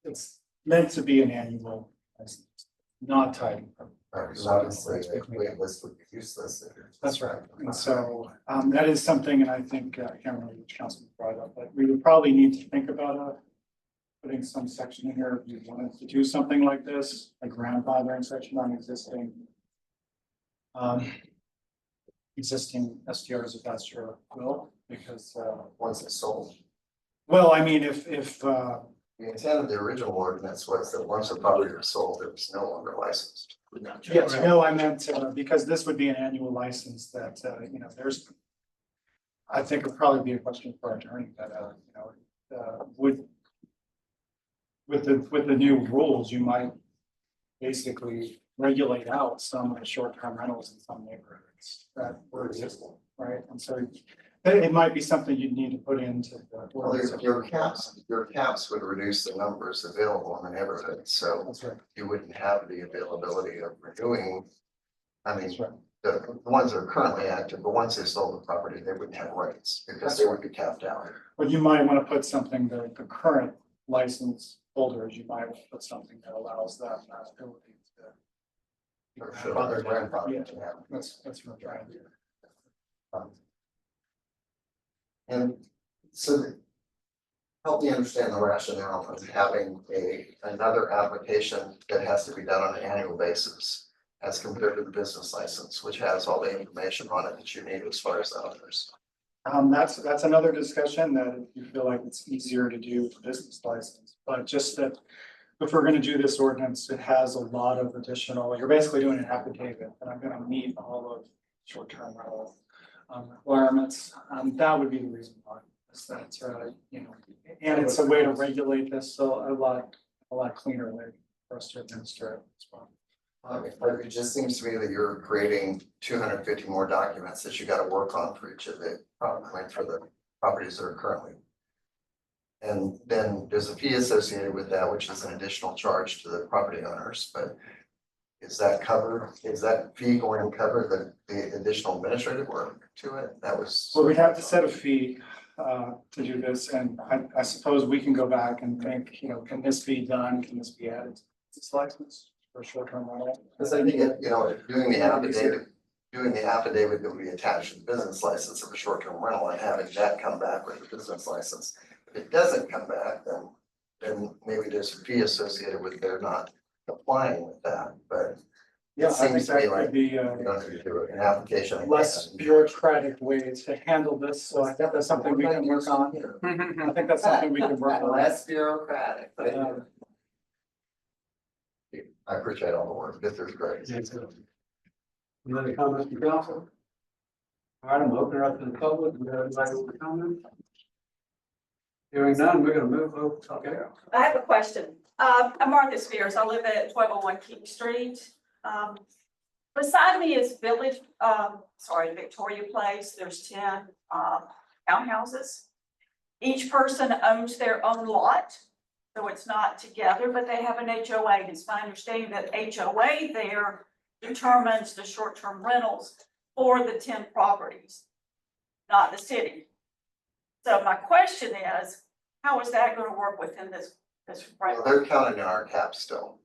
It's meant to be an annual license, not tied. Because obviously a wait list would be useless. That's right. And so that is something, and I think, I can't remember which councilman brought it up, but we would probably need to think about putting some section in here if you wanted to do something like this, a grandfathering section on existing STRs, if that's your will, because Once it's sold. well, I mean, if The intent of the original ordinance was that once a property was sold, it was no longer licensed. yes, no, I meant because this would be an annual license that there's. I think it'd probably be a question for our attorney that with the new rules, you might basically regulate out some of the short-term rentals in some neighborhoods that were existing, right? And so it might be something you'd need to put into the. Well, your caps would reduce the numbers available in the neighborhood, so That's right. you wouldn't have the availability of renewing. I mean, That's right. the ones that are currently active, but once they sold the property, they wouldn't have rights because they would be capped out. But you might want to put something that the current license holders, you might want to put something that allows that ability to. Or should other grandfather Yeah, to have. that's what I'm trying to do. And so help me understand the rationale of having another application that has to be done on an annual basis as compared to the business license, which has all the information on it that you need as far as the owners. That's another discussion that if you feel like it's easier to do for business license, but just that if we're gonna do this ordinance, it has a lot of additional, you're basically doing an affidavit, and I'm gonna meet all of short-term rental requirements. That would be the reason why, is that, and it's a way to regulate this, so a lot cleaner way for us to administer it as well. But it just seems to me that you're creating 250 more documents that you gotta work on for each of the, for the properties that are currently. And then there's a fee associated with that, which is an additional charge to the property owners, but is that covered, is that fee going to cover the additional administrative work to it? That was. So we'd have to set a fee to do this, and I suppose we can go back and think, can this be done? Can this be added to this license for short-term rental? Because I think, doing the affidavit that would be attached to the business license of a short-term rental and having that come back with the business license. If it doesn't come back, then maybe there's a fee associated with their not complying with that, but. Yeah, It I think seems to me that like could be you don't have to do an application. again. less bureaucratic ways to handle this, so I think that's something we can work on. I think that's something we can work on. Less bureaucratic. Um, I appreciate all the work. This is great. Any other comments from council? All right, I'm opening up to the public. We have anybody with a comment? Hearing none, we're gonna move over. Okay. I have a question. I'm Martha Spears. I live at 1201 King Street. Beside me is Victoria Place. There's 10 townhouses. Each person owns their own lot, so it's not together, but they have an HOA. It's my understanding that HOA there determines the short-term rentals for the 10 properties, not the city. So my question is, how is that going to work within this Well, rental? they're counted in our cap still.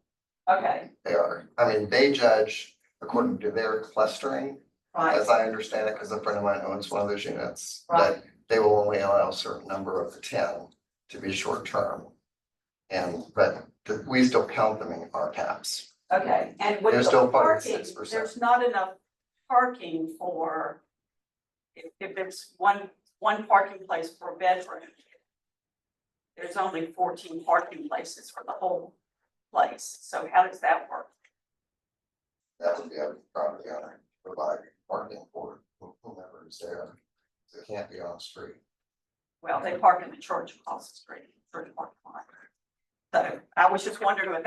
Okay, They are. I mean, they judge according to their clustering, right, as I understand it, because a friend of mine owns one of those units. Right. That they will only allow a certain number of the 10 to be short term. But we still count them in our caps. okay. And with They're the still part of the parking, 6%. there's not enough parking for, if there's one parking place per bedroom. There's only 14 parking places for the whole place. So how does that work? That would be a property owner to provide parking for whomever is there. It can't be on the street. Well, they park in the church across the street, church parking lot. So I was just wondering if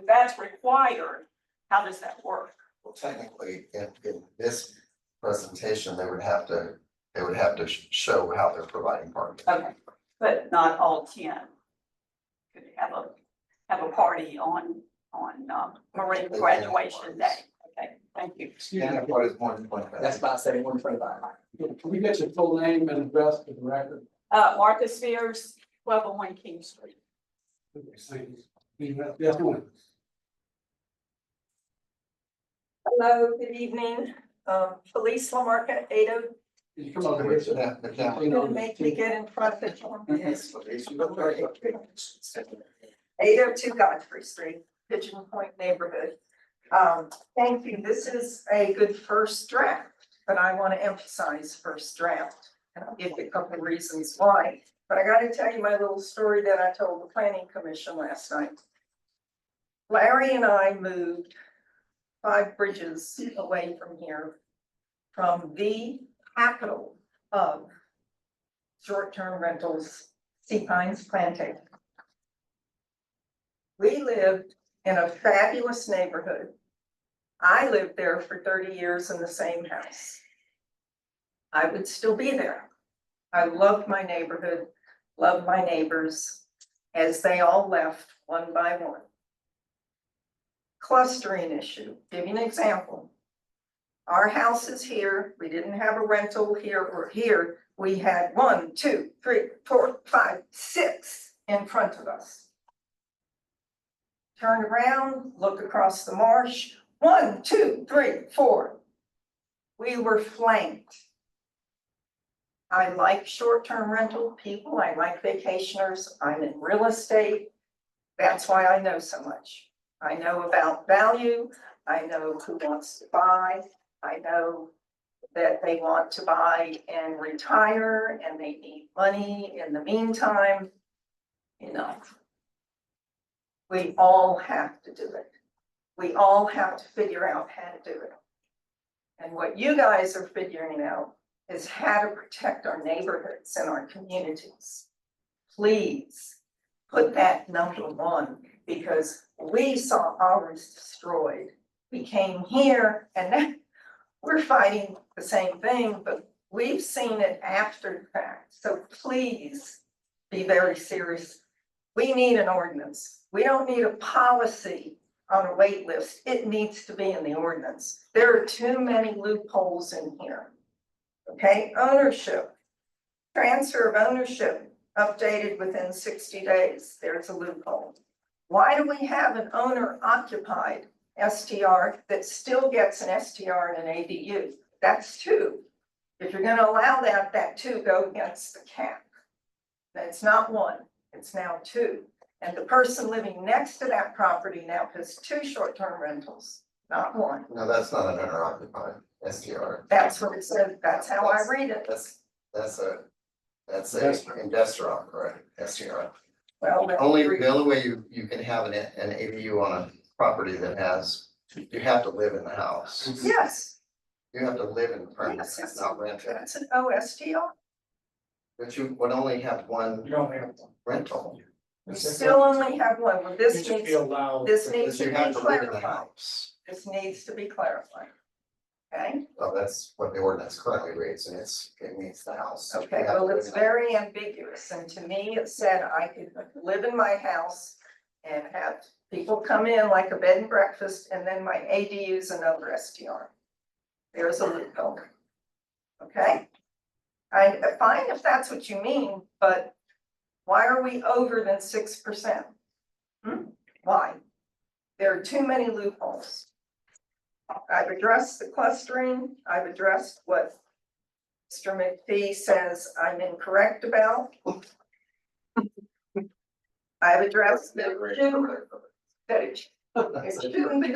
that's required, how does that work? Well, technically, in this presentation, they would have to show how they're providing parking. Okay, but not all 10. Could have a party on Marine graduation day. Okay, thank you. Excuse And me, if what is more than 25. That's about 7125. can we get your full name and address for the record? Martha Spears, 1201 King Street. Thank you. Yes, ma'am. Hello, good evening. Felice Lamarca, 80. Can you come over here to that? The camera. Gonna make me get in front of the camera. Yes, please. You look very good. 802 Godfrey Street, Pigeon Point neighborhood. Thank you. This is a good first draft, but I want to emphasize first draft. And I'll give you a couple of reasons why. But I got to tell you my little story that I told the planning commission last night. Larry and I moved 5 bridges away from here, from the capital of short-term rentals, Sea Pines Plantation. We lived in a fabulous neighborhood. I lived there for 30 years in the same house. I would still be there. I loved my neighborhood, loved my neighbors, as they all left one by one. Clustering issue, give you an example. Our house is here, we didn't have a rental here or here. We had 1, 2, 3, 4, 5, 6 in front of us. Turn around, look across the marsh, 1, 2, 3, 4. We were flanked. I like short-term rental people, I like vacationers, I'm in real estate. That's why I know so much. I know about value, I know who wants to buy, I know that they want to buy and retire and they need money in the meantime. Enough. We all have to do it. We all have to figure out how to do it. And what you guys are figuring out is how to protect our neighborhoods and our communities. Please put that number 1, because we saw ours destroyed We came here and then we're fighting the same thing, but we've seen it after the fact. So please be very serious. We need an ordinance. We don't need a policy on a wait list. It needs to be in the ordinance. There are too many loopholes in here. Okay, ownership, transfer of ownership updated within 60 days. There's a loophole. Why do we have an owner occupied STR that still gets an STR and an ADU? That's two. If you're gonna allow that, that two go against the cap. That's not one, it's now two. And the person living next to that property now has two short-term rentals, not one. No, that's not an owner occupied STR. That's what it said, that's how I read it. That's a investor operated STR. Well, The only way you can have an ADU on a property that has, you have to live in the house. yes, You have to live in the premise, yes, not rent it. that's an OSTR. But you would only have one You don't have. rental. You still only have one. Well, this You should be needs, allowed. this needs Because to you be have to live in the clarified. house. This needs to be clarified. Okay, Well, that's what the ordinance currently reads, and it means the house. okay, You have to well, live it's in the- very ambiguous, and to me, it said I could live in my house and have people come in like a bed and breakfast, and then my ADU is another STR. There's a loophole. Okay? I'm fine if that's what you mean, but why are we over than 6%? Why? There are too many loopholes. I've addressed the clustering, I've addressed what Mr. McPhee says I'm incorrect about. I've addressed that it shouldn't be,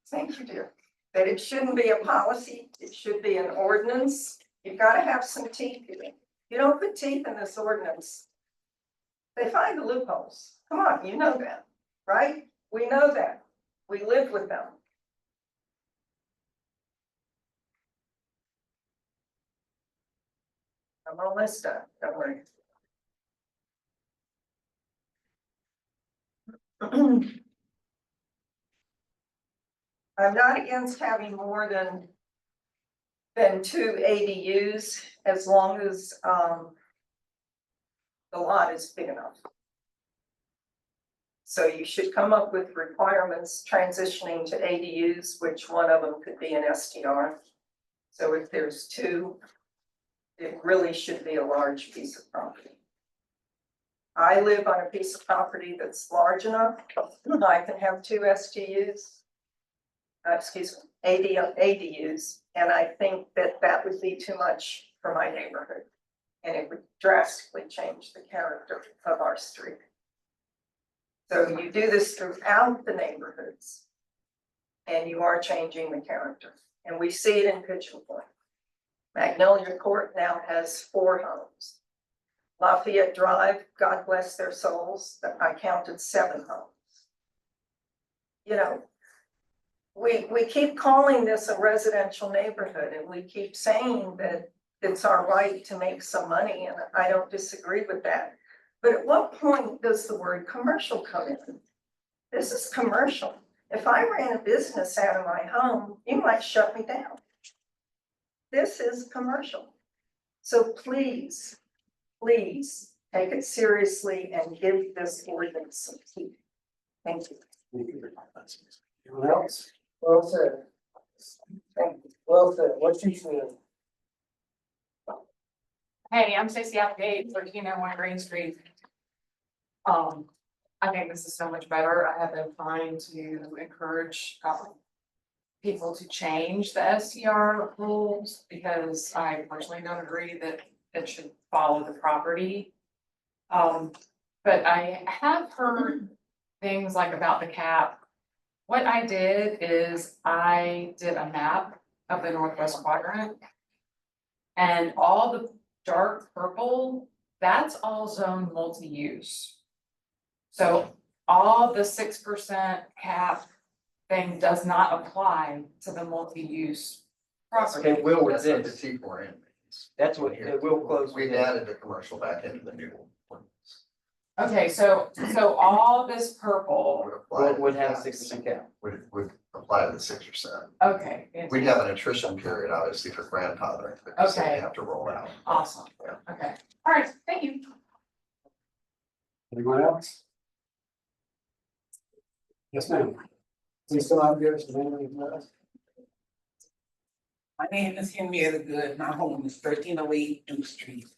thank you, dear, that it shouldn't be a policy, it should be an ordinance. You've got to have some teeth in it. You don't put teeth in this ordinance, they find the loopholes. Come on, you know that, right? We know that. We live with them. I'm almost done, don't worry. I'm not against having more than two ADUs as long as the lot is big enough. So you should come up with requirements transitioning to ADUs, which one of them could be an STR. So if there's two, it really should be a large piece of property. I live on a piece of property that's large enough, I can have two ADUs, and I think that that would be too much for my neighborhood. And it would drastically change the character of our street. So you do this throughout the neighborhoods. And you are changing the character, and we see it in Pigeon Point. Magnolia Court now has 4 homes. Lafayette Drive, God bless their souls, I counted 7 homes. You know, we keep calling this a residential neighborhood, and we keep saying that it's our right to make some money, and I don't disagree with that. But at what point does the word commercial come in? This is commercial. If I ran a business out of my home, you might shut me down. This is commercial. So please, please take it seriously and give this ordinance some teeth. Thank you. Anyone else? Well said. Thank you. Well said. What you said. Hey, I'm Stacy Applegate, 1301 Green Street. I think this is so much better. I have been trying to encourage people to change the STR rules because I personally don't agree that it should follow the property. But I have heard things like about the cap. What I did is I did a map of the Northwest quadrant. And all the dark purple, that's all zone multi-use. So all the 6% cap thing does not apply to the multi-use property. It will That's with what the this. T4 in. That's what, it will close. We've added the commercial back into the new one. Okay, so all this purple, Would apply. to Would have a that. 6% cap. Would apply to the 6%. okay. We'd have an attrition period, obviously, for grandfathering, because they Okay. have to roll out. Awesome, Yeah. okay, all right, thank you. Anyone else? Yes, ma'am. Please still have yours, the name of your address? My name is Henrietta Good. My home is 1308 Duke Street.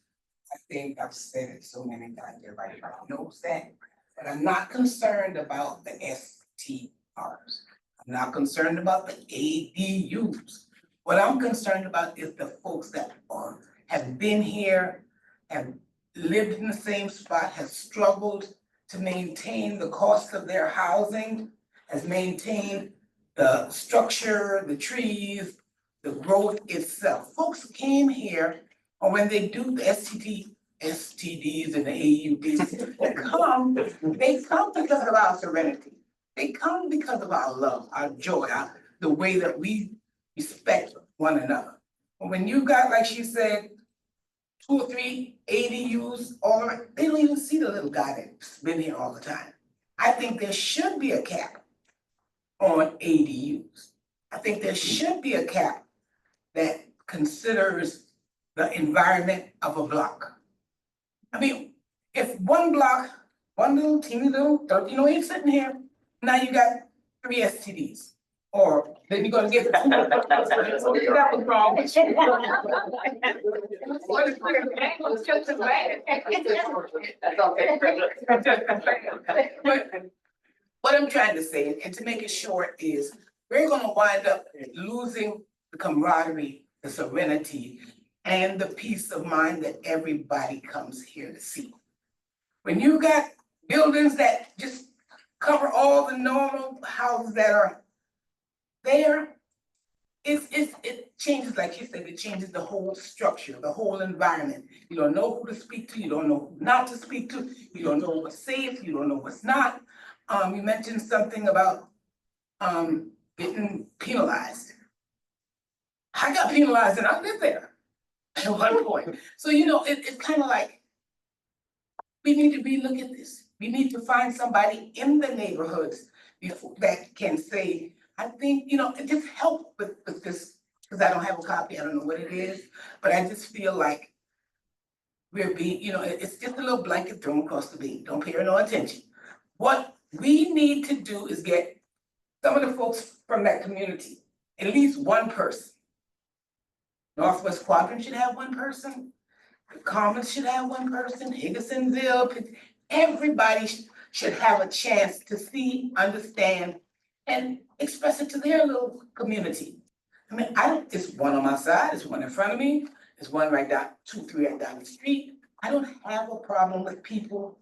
I think I've said it so many times, everybody knows that. But I'm not concerned about the STRs. I'm not concerned about the ADUs. What I'm concerned about is the folks that have been here, have lived in the same spot, have struggled to maintain the cost of their housing, has maintained the structure, the trees, the growth itself. Folks came here, or when they do the STDs and the AUDs, they come because of our serenity. They come because of our love, our joy, the way that we respect one another. But when you got, like she said, 2 or 3 ADUs, all around, they don't even see the little guy that's been here all the time. I think there should be a cap on ADUs. I think there should be a cap that considers the environment of a block. I mean, if one block, one little teeny little 1308 sitting here, now you got 3 STDs. Or then you're gonna get. That was wrong. But what I'm trying to say, and to make it short, is we're gonna wind up losing the camaraderie, the serenity, and the peace of mind that everybody comes here to see. When you got buildings that just cover all the normal houses that are there, it changes, like you said, it changes the whole structure, the whole environment. You don't know who to speak to, you don't know who not to speak to, you don't know what's safe, you don't know what's not. You mentioned something about getting penalized. I got penalized and I lived there at one point. So, it's kind of like, we need to relook at this. We need to find somebody in the neighborhoods that can say, I think, it just help with this, because I don't have a copy, I don't know what it is, but I just feel like we're being, it's just a little blanket thrown across the beam. Don't pay her no attention. What we need to do is get some of the folks from that community, at least one person. Northwest Quadrant should have one person. The Commons should have one person. Higginsonville, everybody should have a chance to see, understand, and express it to their little community. I mean, it's one on my side, it's one in front of me, there's one right down, 2, 3 right down the street. I don't have a problem with people.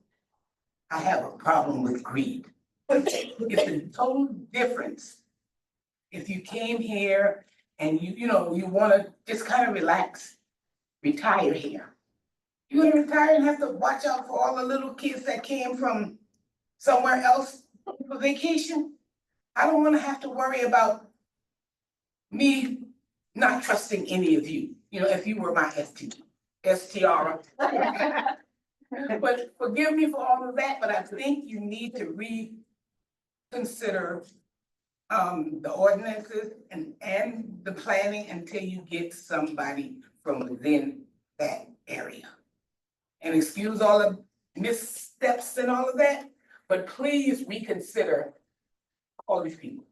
I have a problem with greed. It's a total difference. If you came here and you wanna just kind of relax, retire here. You're gonna retire and have to watch out for all the little kids that came from somewhere else for vacation. I don't wanna have to worry about me not trusting any of you, if you were my STR. But forgive me for all of that, but I think you need to reconsider the ordinances and the planning until you get somebody from within that area. And excuse all the missteps and all of that, but please reconsider all these people.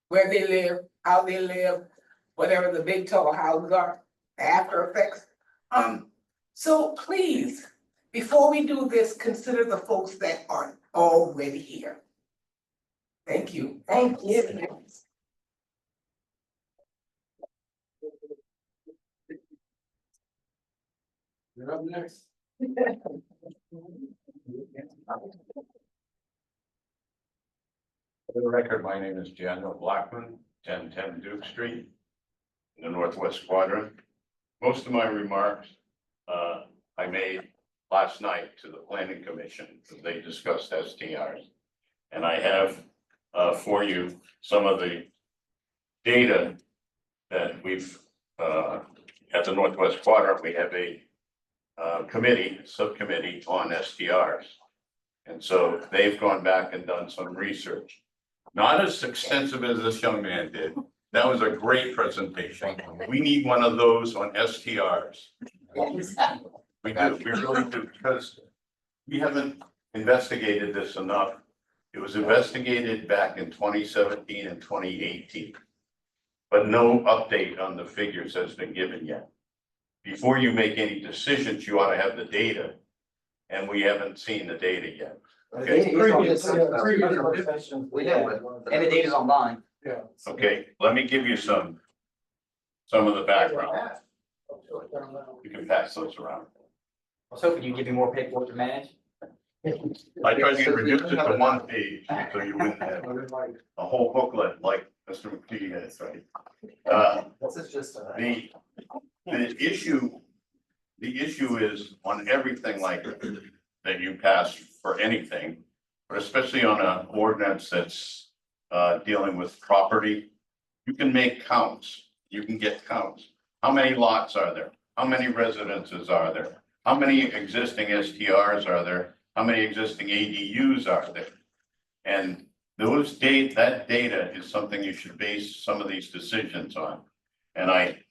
Where they live, how they live, whatever the big tall houses are, the after effects. So please, before we do this, consider the folks that are already here. Thank you. Thank you. You're up next. For the record, my name is Daniel Blackman, 1010 Duke Street, in the Northwest Quadrant. Most of my remarks I made last night to the Planning Commission, as they discussed STRs. And I have for you some of the data that we've at the Northwest Quadrant. We have a subcommittee on STRs. And so they've gone back and done some research. Not as extensive as this young man did. That was a great presentation. We need one of those on STRs. We do, we really do, because we haven't investigated this enough. It was investigated back in 2017 and 2018. But no update on the figures has been given yet. Before you make any decisions, you ought to have the data. And we haven't seen the data yet. Okay, And the data's online. Yeah. okay, let me give you some of the background. You can pass those around. I was hoping you'd give me more paperwork to manage. I tried to reduce it to 1 page, so you wouldn't have a whole booklet like Mr. McKee has, right? This is just The issue is on everything like that you pass for anything, but especially on an ordinance that's dealing with property, you can make counts, you can get counts. How many lots are there? How many residences are there? How many existing STRs are there? How many existing ADUs are there? And that data is something you should base some of these decisions on. And I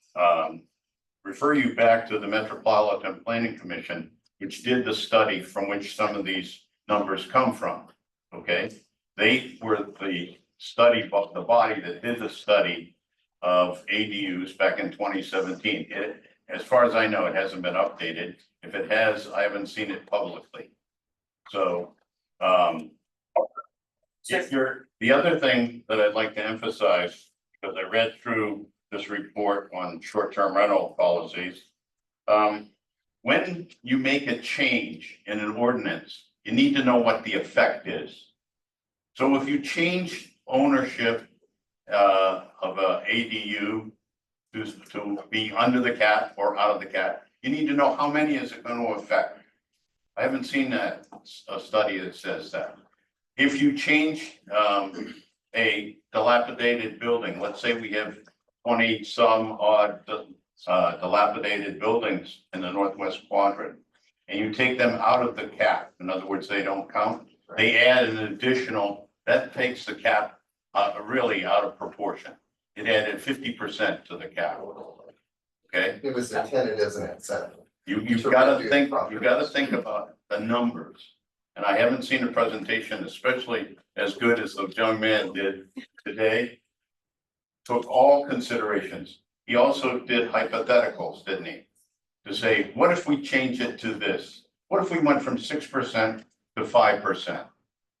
refer you back to the Metropolitan Planning Commission, which did the study from which some of these numbers come from, okay? They were the body that did the study of ADUs back in 2017. As far as I know, it hasn't been updated. If it has, I haven't seen it publicly. So, the other thing that I'd like to emphasize, because I read through this report on short-term rental policies, when you make a change in an ordinance, you need to know what the effect is. So if you change ownership of a ADU to be under the cap or out of the cap, you need to know how many is it going to affect. I haven't seen a study that says that. If you change a dilapidated building, let's say we have 20 some odd dilapidated buildings in the northwest quadrant, and you take them out of the cap, in other words, they don't count, they add an additional, that takes the cap really out of proportion. It added 50% to the cap. Okay? It was intended as an incentive. You've got to think about the numbers. And I haven't seen a presentation, especially as good as the young man did today. Took all considerations. He also did hypotheticals, didn't he? To say, what if we change it to this? What if we went from 6% to 5%?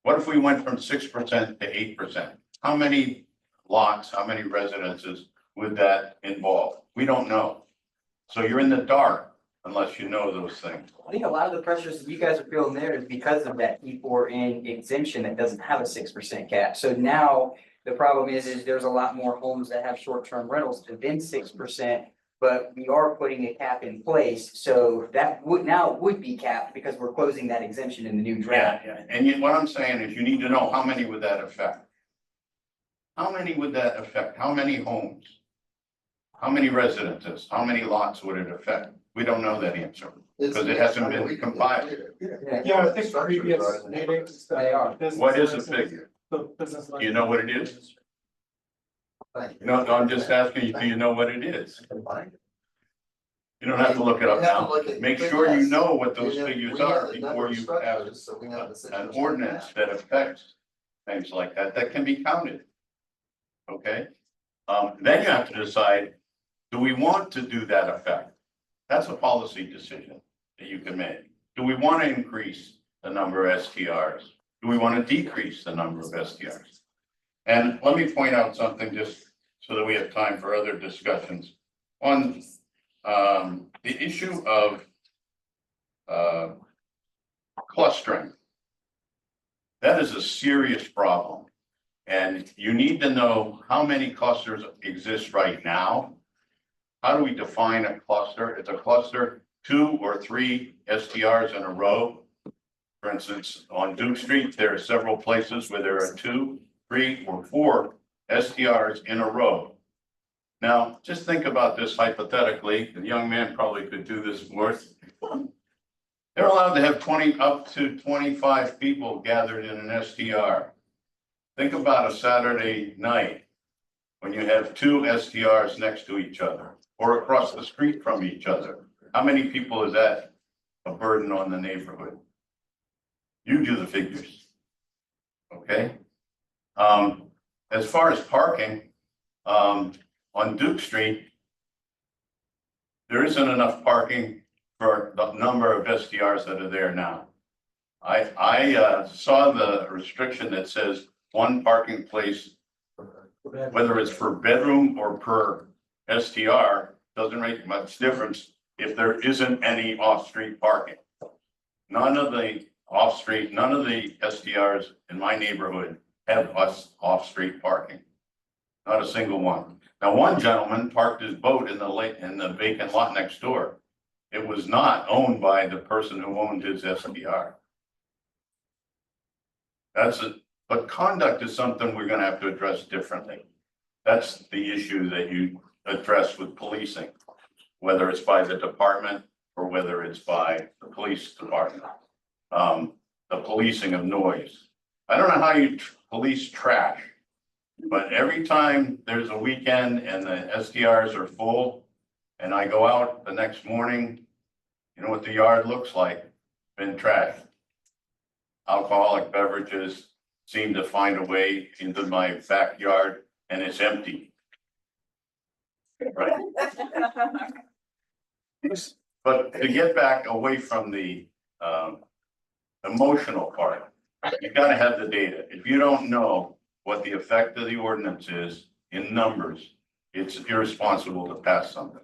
What if we went from 6% to 8%? How many lots, how many residences would that involve? We don't know. So you're in the dark unless you know those things. I think a lot of the pressures that you guys are feeling there is because of that E4N exemption that doesn't have a 6% cap. So now the problem is there's a lot more homes that have short-term rentals than 6%, but we are putting a cap in place. So that would be capped because we're closing that exemption in the new draft. Yeah, and what I'm saying is you need to know how many would that affect? How many would that affect? How many homes? How many residences? How many lots would it affect? We don't know that answer because it hasn't been compiled. Yeah, I think previous meetings. They are. What is the figure? The business. Do you know what it is? No, I'm just asking you, do you know what it is? You don't have to look it up now. Make sure you know what those figures are before you have an ordinance that affects things like that, that can be counted. Okay? Then you have to decide, do we want to do that effect? That's a policy decision that you can make. Do we want to increase the number of STRs? Do we want to decrease the number of STRs? And let me point out something just so that we have time for other discussions. On the issue of clustering, that is a serious problem. And you need to know how many clusters exist right now. How do we define a cluster? It's a cluster 2 or 3 STRs in a row. For instance, on Duke Street, there are several places where there are 2, 3, or 4 STRs in a row. Now, just think about this hypothetically. The young man probably could do this worth. They're allowed to have 20, up to 25 people gathered in an STR. Think about a Saturday night when you have two STRs next to each other or across the street from each other. How many people is that a burden on the neighborhood? You do the figures. Okay? As far as parking, on Duke Street, there isn't enough parking for the number of STRs that are there now. I saw the restriction that says one parking place, whether it's for bedroom or per STR, doesn't make much difference if there isn't any off-street parking. None of the STRs in my neighborhood have off-street parking. Not a single one. Now, one gentleman parked his boat in the vacant lot next door. It was not owned by the person who owned his STR. But conduct is something we're gonna have to address differently. That's the issue that you address with policing, whether it's by the department or whether it's by the police department. The policing of noise. I don't know how you police trash, but every time there's a weekend and the STRs are full and I go out the next morning, you know what the yard looks like? Been trashed. Alcoholic beverages seem to find a way into my backyard and it's empty. Right? But to get back away from the emotional part, you gotta have the data. If you don't know what the effect of the ordinance is in numbers, it's irresponsible to pass something.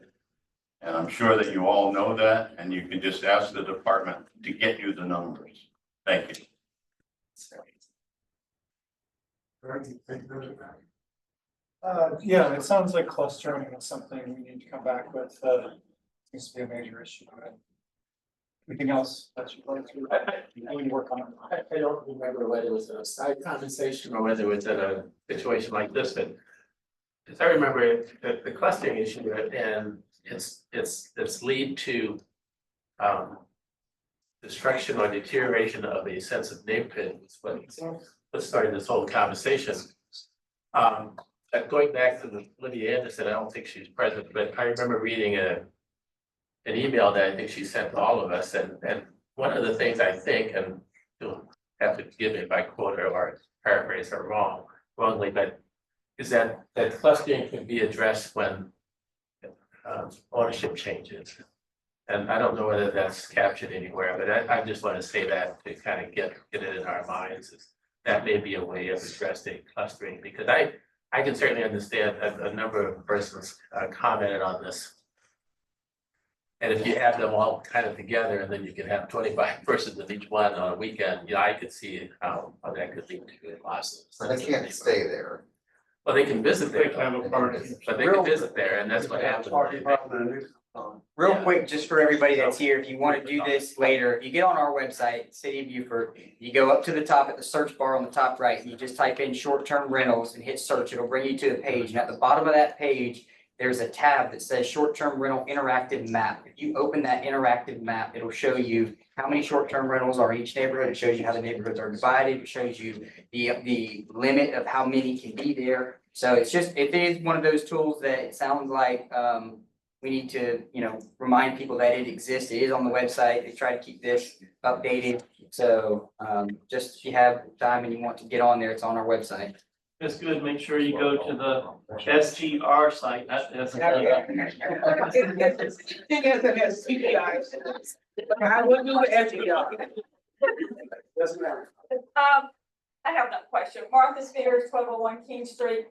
And I'm sure that you all know that, and you can just ask the department to get you the numbers. Thank you. Yeah, it sounds like clustering is something we need to come back with, seems to be a major issue. Anything else that you'd like to, we can work on it. I don't remember whether it was a side conversation or whether it was in a situation like this, but as I remember it, the clustering issue and it's lead to destruction or deterioration of a sense of neighborhood is what's starting this whole conversation. Going back to Lydia Anderson, I don't think she's present, but I remember reading an email that I think she sent to all of us, and one of the things I think, and you'll have to forgive me if I quote her or paraphrase her wrongly, but is that clustering can be addressed when ownership changes. And I don't know whether that's captured anywhere, but I just want to say that to kind of get it in our minds, is that may be a way of addressing clustering, because I can certainly understand a number of persons commented on this. And if you have them all kind of together, and then you can have 25 persons in each one on a weekend, I could see how that could lead to losses. So they can't stay there. Well, they can visit there, They can have a party. but they can visit there, and that's what happens. Real quick, just for everybody that's here, if you want to do this later, if you get on our website, City of Beaufort, you go up to the top at the search bar on the top right, and you just type in short-term rentals and hit search, it'll bring you to the page, and at the bottom of that page, there's a tab that says short-term rental interactive map. If you open that interactive map, it'll show you how many short-term rentals are in each neighborhood. It shows you how the neighborhoods are divided. It shows you the limit of how many can be there. So it is one of those tools that it sounds like, we need to, remind people that it exists. It is on the website. They try to keep this updated. So, just if you have time and you want to get on there, it's on our website. It's good, make sure you go to the STR site, not STR. I will do the SDR. I have no question. Martha Spears, 1201 King Street.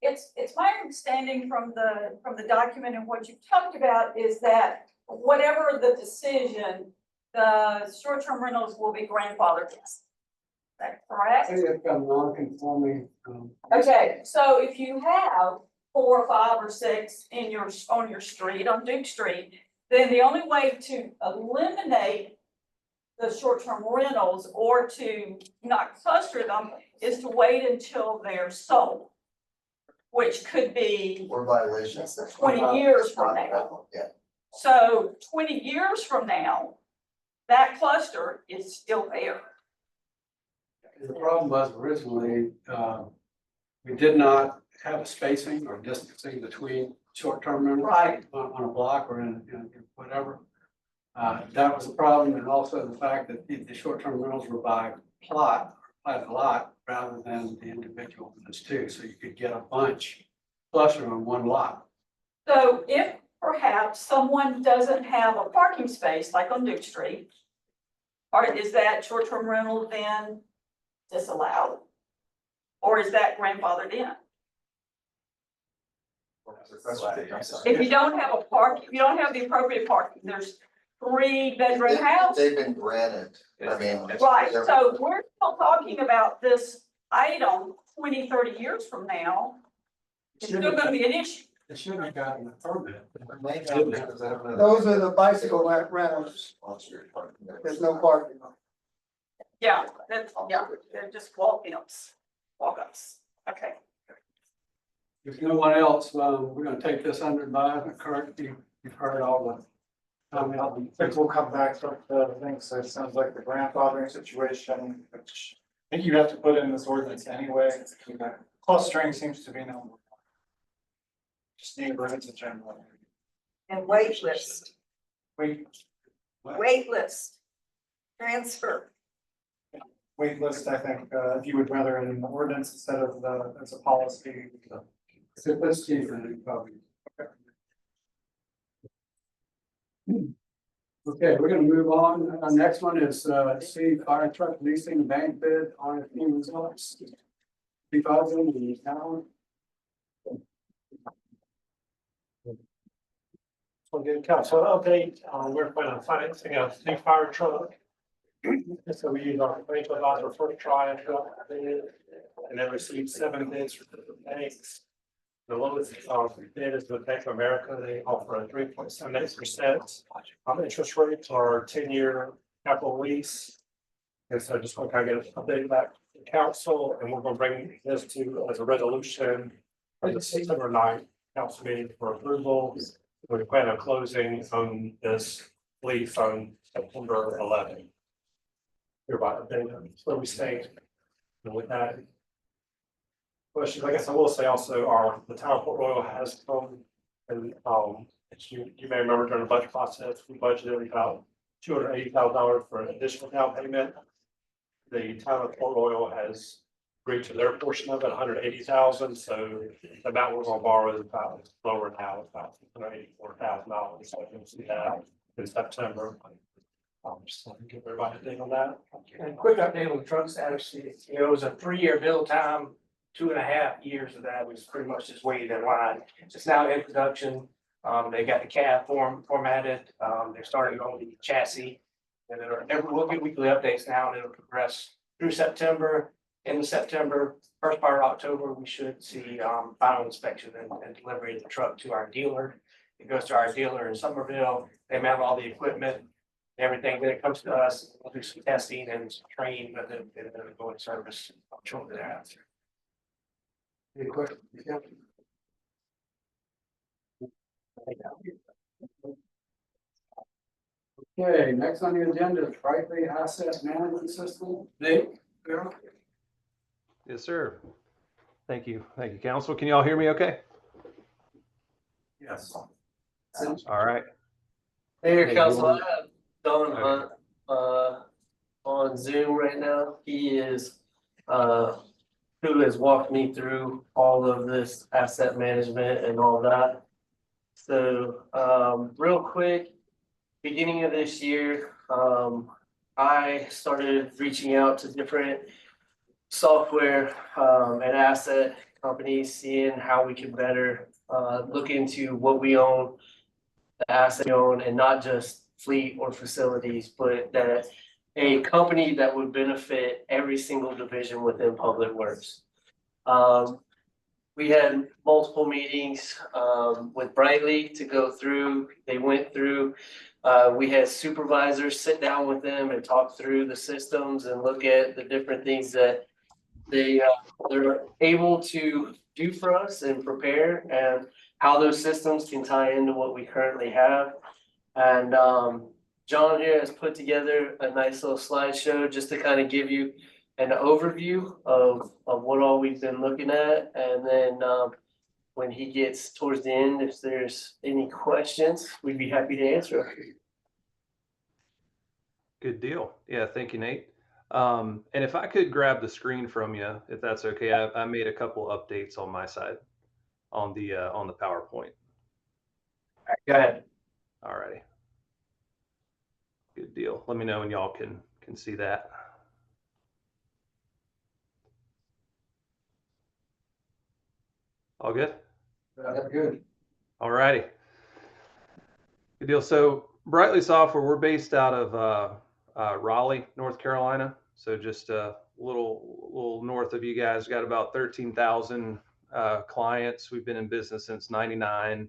It's my understanding from the document and what you've talked about is that whatever the decision, the short-term rentals will be grandfathered. Is that correct? If I'm non-conforming, Okay, so if you have 4 or 5 or 6 on your street, on Duke Street, then the only way to eliminate the short-term rentals or to not cluster them is to wait until they're sold, which could be Or violations. 20 years from now. Yeah. So 20 years from now, that cluster is still there. The problem was originally, we did not have a spacing or distancing between short-term rentals. Right. On a block or in whatever. That was a problem, and also the fact that the short-term rentals were by plot, by the lot, rather than the individual units too, so you could get a bunch cluster on one lot. So if perhaps someone doesn't have a parking space, like on Duke Street, or is that short-term rental then disallowed? Or is that grandfathered in? If you don't have a park, if you don't have the appropriate parking, there's 3-bedroom house. They've been granted, I mean. Right, so we're still talking about this item 20, 30 years from now. It's still gonna be an issue. They shouldn't have gotten a permit. Those are the bicycle rentals. There's no parking. Yeah, they're just walk-ups, okay. If no one else, we're gonna take this under advisement. Kurt, you've heard all the. I think we'll come back to the things, so it sounds like the grandfathering situation, which I think you have to put in this ordinance anyway. Clustering seems to be number one. Just neighborhoods in general. And wait list, Wait transfer. wait list, I think, if you would rather in an ordinance instead of as a policy. So let's see for the public. Okay, we're gonna move on. Our next one is, C, fire truck leasing bank bid on a few results. 3,000 in the town. So good council update, we're planning on financing a new fire truck. So we use our financial advisor first try and then received 7 bids for the banks. The lowest bid is with Bank of America. They offer a 3.78% interest rate for 10-year capital lease. And so I just want to kind of get an update back to the council, and we're going to bring this to as a resolution for the September 9th council meeting for approval. We plan on closing on this lease on September 11th. Hereby update where we stay. And with that, questions, I guess I will say also the town of Port Royal has come and as you may remember during the budget process, we budgeted about $280,000 for an additional down payment. The town of Port Royal has agreed to their portion of it, $180,000. So the amount we're going to borrow is about lower now, about $184,000. So you'll see that in September. Just want to give everybody a thing on that. And quick update on the truck status, it was a 3-year build time, 2.5 years of that was pretty much just waiting in line. It's now in production. They got the cab formatted. They're starting on the chassis. And we'll get weekly updates now, and it'll progress through September. In September, first part of October, we should see final inspection and delivery of the truck to our dealer. It goes to our dealer in Somerville. They mount all the equipment, everything. Then it comes to us. We'll do some testing and some training, but then it'll go in service shortly thereafter. Any questions? Okay, next on the agenda is Brightly Asset Management System. Nate? Yes, sir. Thank you, council. Can you all hear me okay? Yes. All right. Hey, council, I have Don Hunt, on Zoom right now. He is, who has walked me through all of this asset management and all that. So, real quick, beginning of this year, I started reaching out to different software, and asset companies, seeing how we could better, look into what we own, the asset we own, and not just fleet or facilities, but that a company that would benefit every single division within Public Works. We had multiple meetings with Brightly to go through. They went through. We had supervisors sit down with them and talk through the systems and look at the different things that they're able to do for us and prepare, and how those systems can tie into what we currently have. And John here has put together a nice little slideshow just to kind of give you an overview of what all we've been looking at. And then when he gets towards the end, if there's any questions, we'd be happy to answer. Good deal. Yeah, thank you, Nate. And if I could grab the screen from you, if that's okay, I made a couple updates on my side on the PowerPoint. Go ahead. All righty. Good deal. Let me know when y'all can see that. All good? Good. All righty. Good deal. So Brightly Software, we're based out of Raleigh, North Carolina. So just a little north of you guys. Got about 13,000 clients. We've been in business since '99,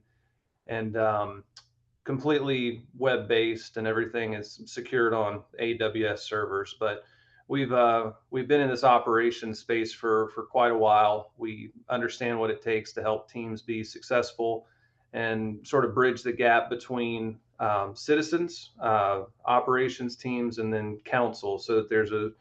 and completely web-based, and everything is secured on AWS servers. But we've been in this operation space for quite a while. We understand what it takes to help teams be successful and sort of bridge the gap between citizens, operations teams, and then council, so that there's a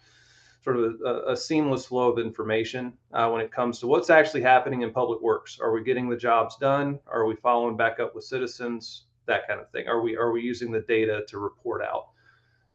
sort of a seamless flow of information when it comes to what's actually happening in public works. Are we getting the jobs done? Are we following back up with citizens? That kind of thing. Are we using the data to report out?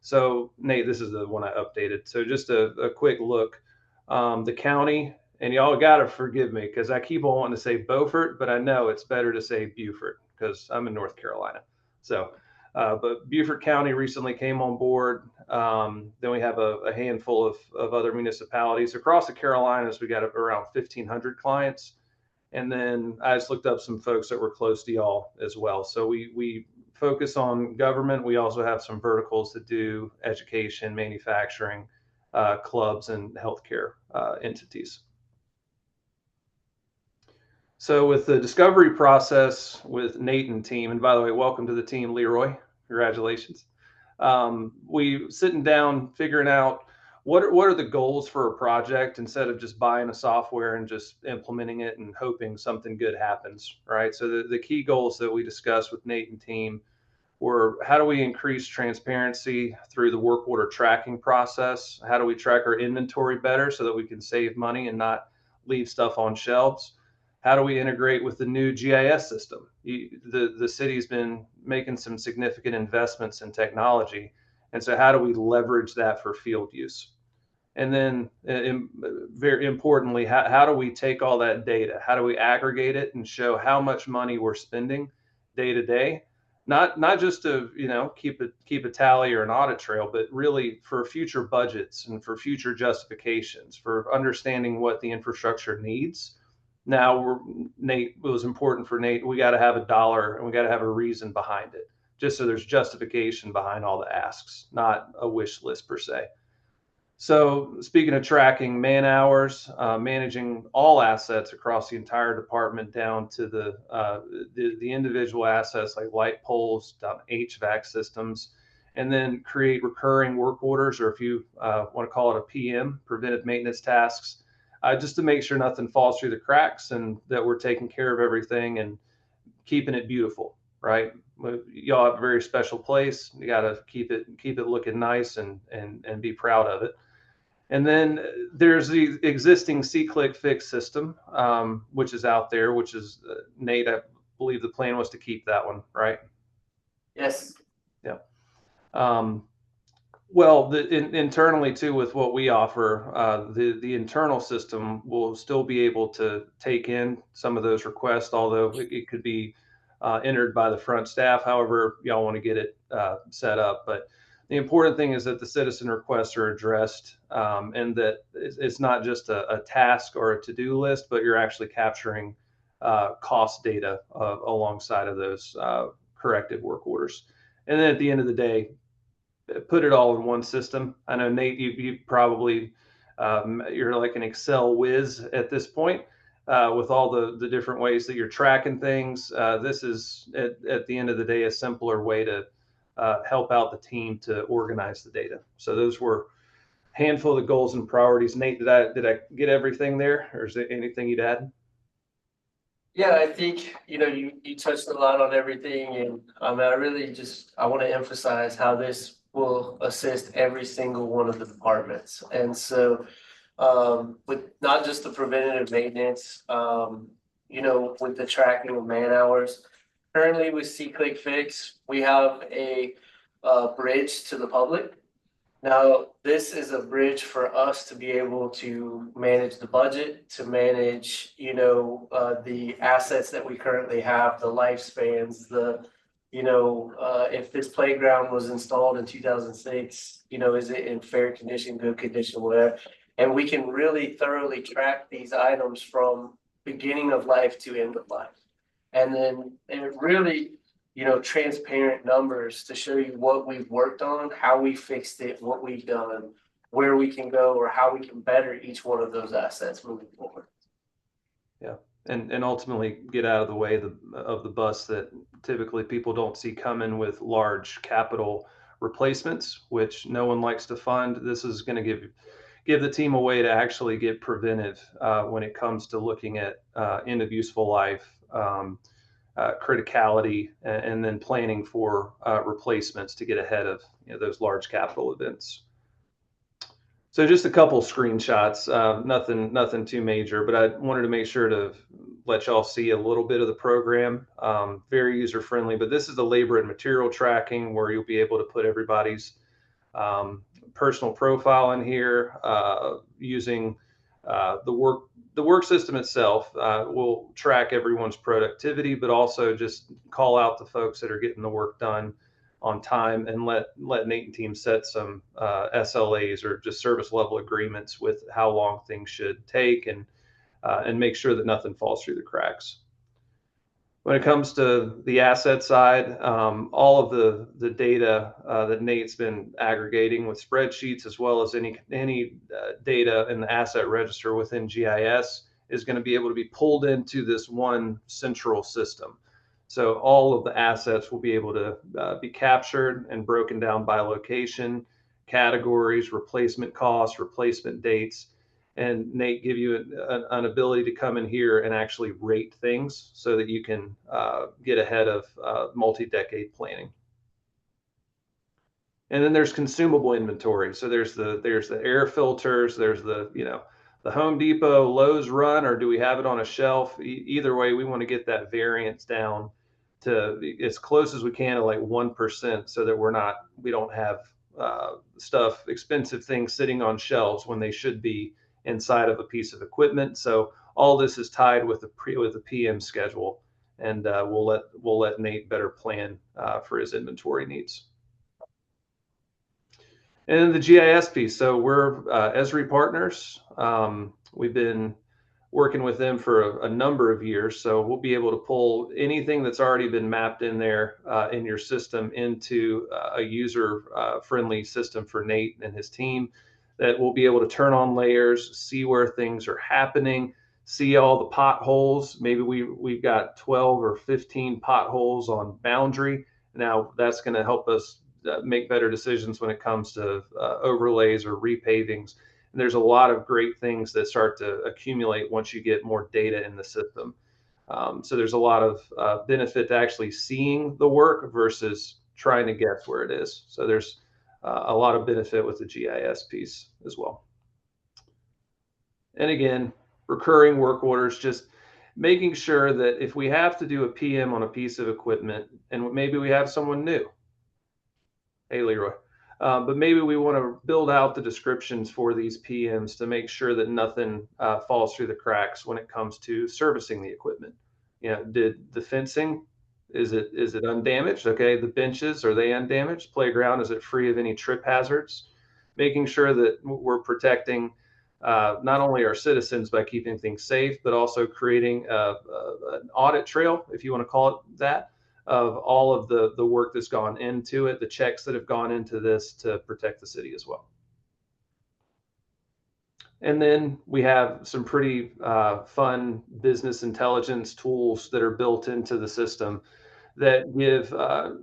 So Nate, this is the one I updated. So just a quick look. The county, and y'all got to forgive me because I keep on wanting to say Beaufort, but I know it's better to say Beaufort because I'm in North Carolina. So, but Beaufort County recently came on board. Then we have a handful of other municipalities across the Carolinas. We got around 1,500 clients. And then I just looked up some folks that were close to y'all as well. So we focus on government. We also have some verticals that do education, manufacturing, clubs, and healthcare entities. So with the discovery process with Nate and team, and by the way, welcome to the team, Leroy. Congratulations. We sitting down, figuring out what are the goals for a project instead of just buying a software and just implementing it and hoping something good happens, right? So the key goals that we discussed with Nate and team were, how do we increase transparency through the work order tracking process? How do we track our inventory better so that we can save money and not leave stuff on shelves? How do we integrate with the new GIS system? The city's been making some significant investments in technology. And so how do we leverage that for field use? And then very importantly, how do we take all that data? How do we aggregate it and show how much money we're spending day to day? Not just to, keep a tally or an audit trail, but really for future budgets and for future justifications, for understanding what the infrastructure needs. Now, Nate, it was important for Nate, we got to have a dollar and we got to have a reason behind it, just so there's justification behind all the asks, not a wish list per se. So speaking of tracking man hours, managing all assets across the entire department down to the individual assets like light poles, HVAC systems, and then create recurring work orders, or if you want to call it a PM, preventive maintenance tasks, just to make sure nothing falls through the cracks and that we're taking care of everything and keeping it beautiful, right? Y'all have a very special place. You got to keep it looking nice and be proud of it. And then there's the existing C-Click Fix system, which is out there, which is Nate, I believe the plan was to keep that one, right? Yes. Yeah. Well, internally too, with what we offer, the internal system will still be able to take in some of those requests, although it could be entered by the front staff, however y'all want to get it set up. But the important thing is that the citizen requests are addressed, and that it's not just a task or a to-do list, but you're actually capturing cost data alongside of those corrected work orders. And then at the end of the day, put it all in one system. I know, Nate, you probably, you're like an Excel whiz at this point with all the different ways that you're tracking things. This is, at the end of the day, a simpler way to help out the team to organize the data. So those were a handful of the goals and priorities. Nate, did I get everything there, or is there anything you'd add? Yeah, I think, you touched a lot on everything and I want to emphasize how this will assist every single one of the departments. And so, with not just the preventative maintenance, with the tracking of man hours. Currently with C-Click Fix, we have a, bridge to the public. Now, this is a bridge for us to be able to manage the budget, to manage, the assets that we currently have, the lifespans, if this playground was installed in 2006, is it in fair condition, good condition, whatever? And we can really thoroughly track these items from beginning of life to end of life. And then it really, transparent numbers to show you what we've worked on, how we fixed it, what we've done, where we can go, or how we can better each one of those assets moving forward. Yeah, and ultimately get out of the way of the bus that typically people don't see coming with large capital replacements, which no one likes to fund. This is going to give the team a way to actually get preventive when it comes to looking at end of useful life, criticality, and then planning for replacements to get ahead of those large capital events. So just a couple screenshots, nothing too major, but I wanted to make sure to let y'all see a little bit of the program. Very user friendly, but this is the labor and material tracking where you'll be able to put everybody's personal profile in here using the work system itself. Will track everyone's productivity, but also just call out the folks that are getting the work done on time and let Nate and team set some SLAs or just service level agreements with how long things should take and make sure that nothing falls through the cracks. When it comes to the asset side, all of the data that Nate's been aggregating with spreadsheets, as well as any data in the asset register within GIS, is going to be able to be pulled into this one central system. So all of the assets will be able to be captured and broken down by location, categories, replacement costs, replacement dates. And Nate give you an ability to come in here and actually rate things so that you can get ahead of multi-decade planning. And then there's consumable inventory. So there's the air filters, there's the Home Depot, Lowe's run, or do we have it on a shelf? Either way, we want to get that variance down to as close as we can to like 1%, so that we don't have expensive things sitting on shelves when they should be inside of a piece of equipment. So all this is tied with the PM schedule, and we'll let Nate better plan for his inventory needs. And then the GIS piece. So we're Esri partners. We've been working with them for a number of years. So we'll be able to pull anything that's already been mapped in there in your system into a user friendly system for Nate and his team, that we'll be able to turn on layers, see where things are happening, see all the potholes. Maybe we've got 12 or 15 potholes on boundary. Now that's going to help us make better decisions when it comes to overlays or repavings. And there's a lot of great things that start to accumulate once you get more data in the system. So there's a lot of benefit to actually seeing the work versus trying to guess where it is. So there's a lot of benefit with the GIS piece as well. And again, recurring work orders, just making sure that if we have to do a PM on a piece of equipment and maybe we have someone new, hey Leroy, but maybe we want to build out the descriptions for these PMs to make sure that nothing falls through the cracks when it comes to servicing the equipment. Did the fencing, is it undamaged? Okay, the benches, are they undamaged? Playground, is it free of any trip hazards? Making sure that we're protecting not only our citizens by keeping things safe, but also creating an audit trail, if you want to call it that, of all of the work that's gone into it, the checks that have gone into this to protect the city as well. And then we have some pretty fun business intelligence tools that are built into the system that give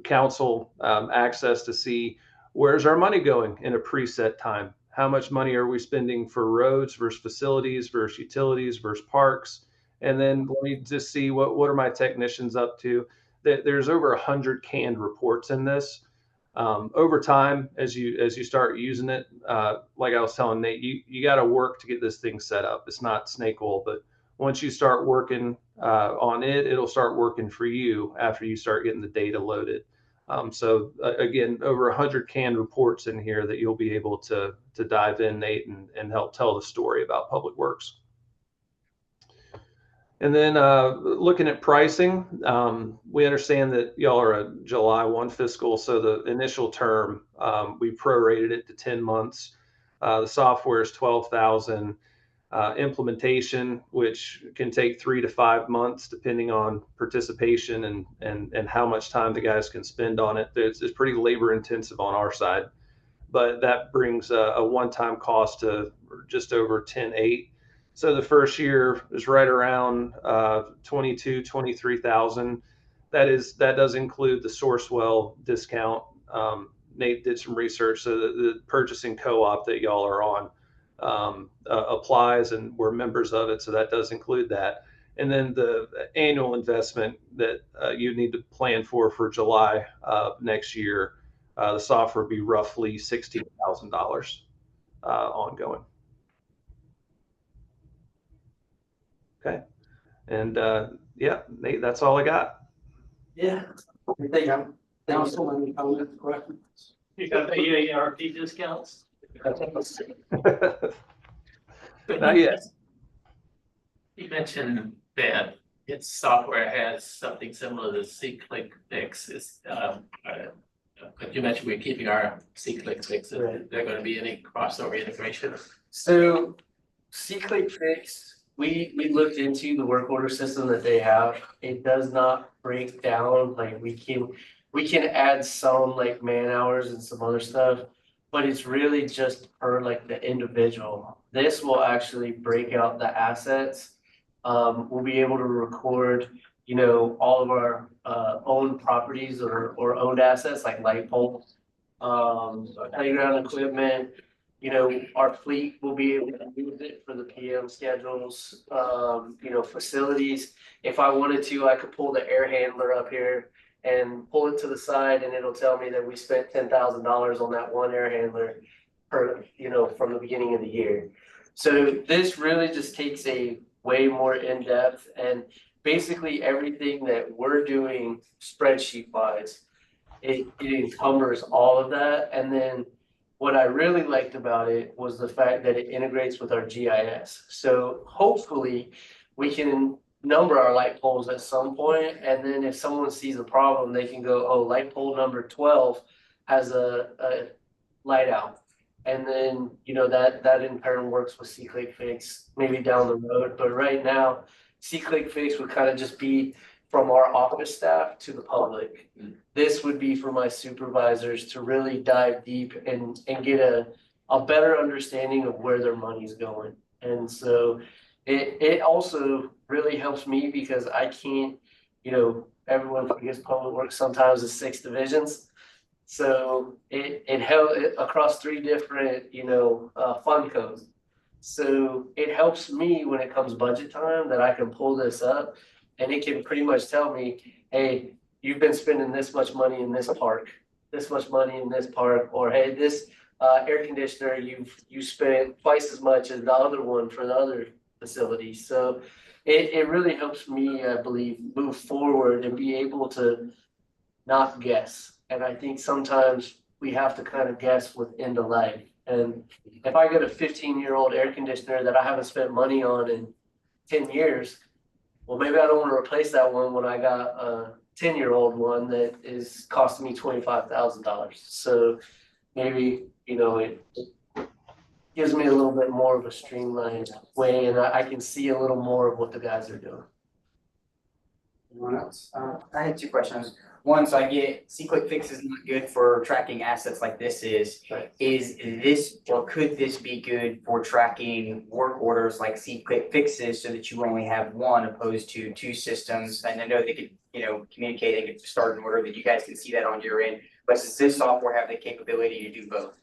council access to see where's our money going in a preset time. How much money are we spending for roads versus facilities versus utilities versus parks? And then let me just see what are my technicians up to. There's over 100 canned reports in this. Over time, as you start using it, like I was telling Nate, you got to work to get this thing set up. It's not snake oil, but once you start working on it, it'll start working for you after you start getting the data loaded. So again, over 100 canned reports in here that you'll be able to dive in, Nate, and help tell the story about Public Works. And then looking at pricing, we understand that y'all are a July 1 fiscal, so the initial term, we prorated it to 10 months. The software is $12,000. Implementation, which can take 3 to 5 months depending on participation and how much time the guys can spend on it. It's pretty labor intensive on our side, but that brings a one-time cost to just over 10.8. So the first year is right around 23,000. That does include the Sourcewell discount. Nate did some research, so the purchasing co-op that y'all are on applies, and we're members of it, so that does include that. And then the annual investment that you need to plan for July next year, the software would be roughly $16,000 ongoing. Okay, and yeah, Nate, that's all I got. Yeah, I think I'm down so many comments, questions. You got the EARP discounts? Not yet. You mentioned that its software has something similar to C-Click Fix. But you mentioned we're keeping our C-Click Fix. Is there going to be any crossover integration? So C-Click Fix, we looked into the work order system that they have. It does not break down, like we can add some like man hours and some other stuff, but it's really just per like the individual. This will actually break out the assets. We'll be able to record, all of our owned properties or owned assets like light poles, playground equipment. Our fleet will be able to use it for the PM schedules, facilities. If I wanted to, I could pull the air handler up here and pull it to the side, and it'll tell me that we spent $10,000 on that one air handler from the beginning of the year. So this really just takes a way more in-depth, and basically everything that we're doing spreadsheet wise, it encumbers all of that. And then what I really liked about it was the fact that it integrates with our GIS. So hopefully we can number our light poles at some point, and then if someone sees a problem, they can go, oh, light pole number 12 has a light out. And then, that in turn works with C-Click Fix maybe down the road. But right now, C-Click Fix would kind of just be from our office staff to the public. This would be for my supervisors to really dive deep and get a better understanding of where their money's going. And so it also really helps me because I can't, everyone forgets Public Works sometimes is 6 divisions. So it held across 3 different, fund codes. So it helps me when it comes budget time that I can pull this up and it can pretty much tell me, hey, you've been spending this much money in this park, this much money in this park, or hey, this air conditioner, you spent twice as much as the other one for the other facility. So it really helps me, I believe, move forward and be able to not guess. And I think sometimes we have to kind of guess with end of life. And if I get a 15-year-old air conditioner that I haven't spent money on in 10 years, well, maybe I don't want to replace that one when I got a 10-year-old one that is costing me $25,000. So maybe, it gives me a little bit more of a streamlined way, and I can see a little more of what the guys are doing. Anyone else? I had 2 questions. One, so I get C-Click Fix is not good for tracking assets like this is. Right. Is this, or could this be good for tracking work orders like C-Click Fixes so that you only have one opposed to 2 systems? And I know they could, communicate, they could start an order that you guys can see that on your end. But does this software have the capability to do both?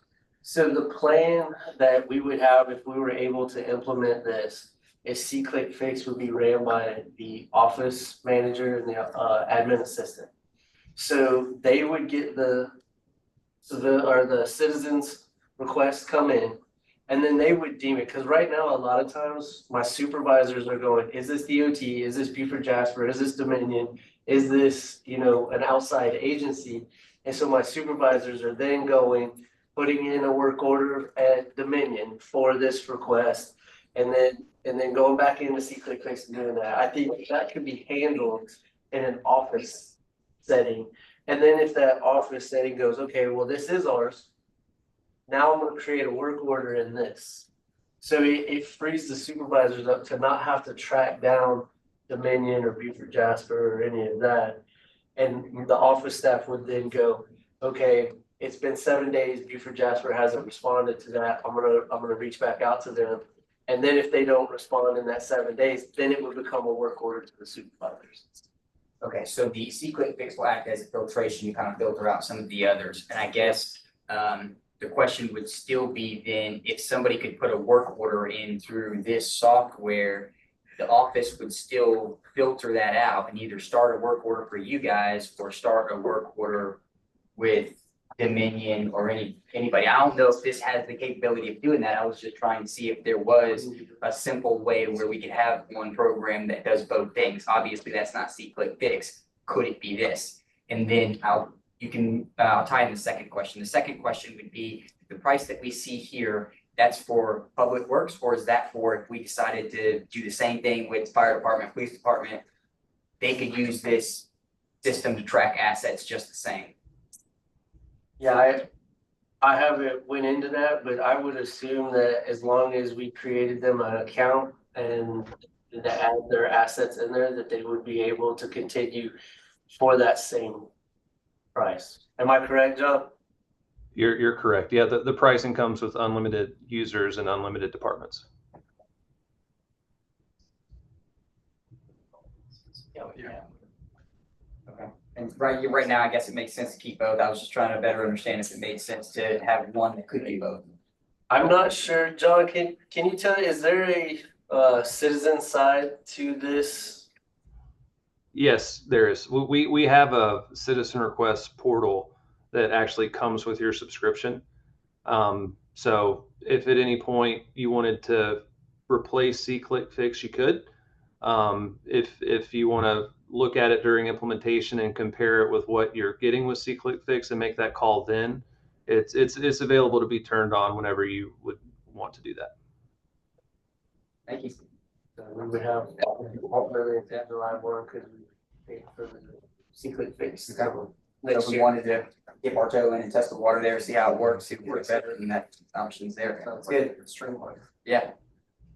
So the plan that we would have if we were able to implement this a C-click fix would be ran by the office manager and the admin assistant. So they would get the citizens' requests come in, and then they would deem it, because right now, a lot of times, my supervisors are going, is this DOT, is this Beaufort Jasper, is this Dominion, is this, an outside agency? And so my supervisors are then going, putting in a work order at Dominion for this request, and then going back into C-click fix and doing that. I think that could be handled in an office setting. And then if that office setting goes, okay, well, this is ours. Now I'm gonna create a work order in this. So it frees the supervisors up to not have to track down Dominion or Beaufort Jasper or any of that. And the office staff would then go, okay, it's been 7 days, Beaufort Jasper hasn't responded to that. I'm gonna reach back out to them. And then if they don't respond in that 7 days, then it would become a work order to the supervisors. Okay, so the C-click fix will act as a filtration, you kind of filter out some of the others, and I guess, the question would still be then, if somebody could put a work order in through this software, the office would still filter that out and either start a work order for you guys or start a work order with Dominion or anybody. I don't know if this has the capability of doing that. I was just trying to see if there was a simple way where we could have one program that does both things. Obviously, that's not C-click fix. Could it be this? And then I'll tie in the second question. The second question would be the price that we see here, that's for Public Works, or is that for if we decided to do the same thing with fire department, police department, they could use this system to track assets just the same? Yeah, I haven't went into that, but I would assume that as long as we created them an account and to add their assets in there, that they would be able to continue for that same price. Am I correct, John? You're correct. Yeah, the pricing comes with unlimited users and unlimited departments. Yeah. Okay. And right now, I guess it makes sense to keep both. I was just trying to better understand if it made sense to have one that could be both. I'm not sure, John, can you tell, is there a citizen side to this? Yes, there is. We have a citizen request portal that actually comes with your subscription. So if at any point you wanted to replace C-click fix, you could. If you want to look at it during implementation and compare it with what you're getting with C-click fix and make that call, then it's available to be turned on whenever you would want to do that. Thank you. So we would have ultimately in July 1 because we paid for the C-click fix. So if we wanted to dip our toe in and test the water there, see how it works, see if it works better, and that option's there. Sounds Good. like streamlined. Yeah.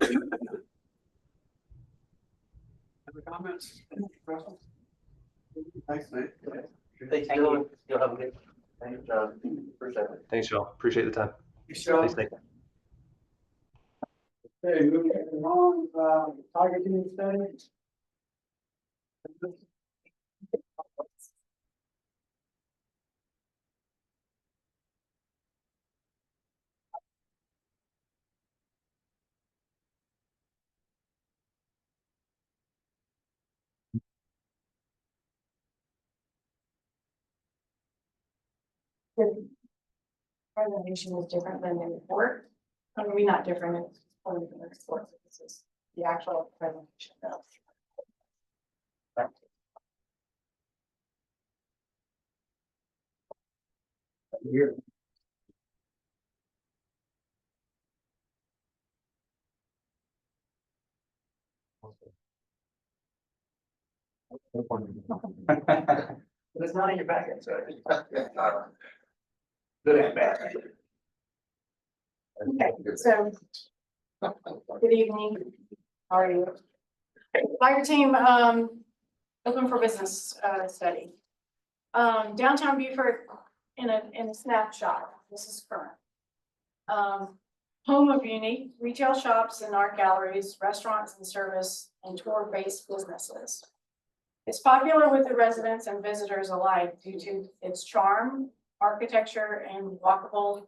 Other comments? Questions? Thanks, Nate. Thank you. You'll have a good. Thanks, John. Appreciate it. Thanks, y'all. Appreciate the time. Michelle. Stay safe. Okay, moving along, targeting study. The presentation is different than the report. I mean, not different, it's only the report, this is the actual presentation. Here. It's not in your packet, so. Good and bad. Okay, so, good evening, how are you? Fire team, open for business, study. Downtown Beaufort in a snapshot, this is current. Home of unique retail shops and art galleries, restaurants and service, and tour-based businesses. It's popular with the residents and visitors alike due to its charm, architecture, and walkable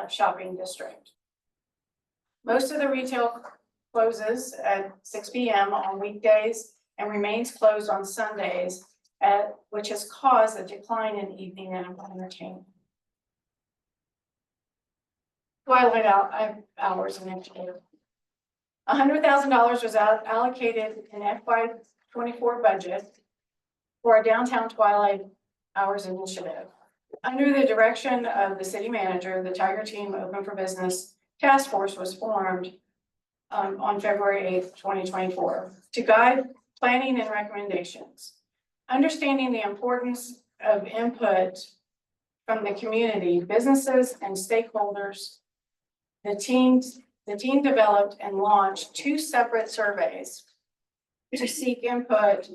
shopping district. Most of the retail closes at 6 p.m. on weekdays and remains closed on Sundays, which has caused a decline in evening and entertainment. Twilight hours initiative. $100,000 was allocated in FY24 budget for our downtown twilight hours initiative. Under the direction of the city manager, the Tiger Team Open for Business Task Force was formed on February 8th, 2024 to guide planning and recommendations. Understanding the importance of input from the community, businesses, and stakeholders, the team developed and launched 2 separate surveys to seek input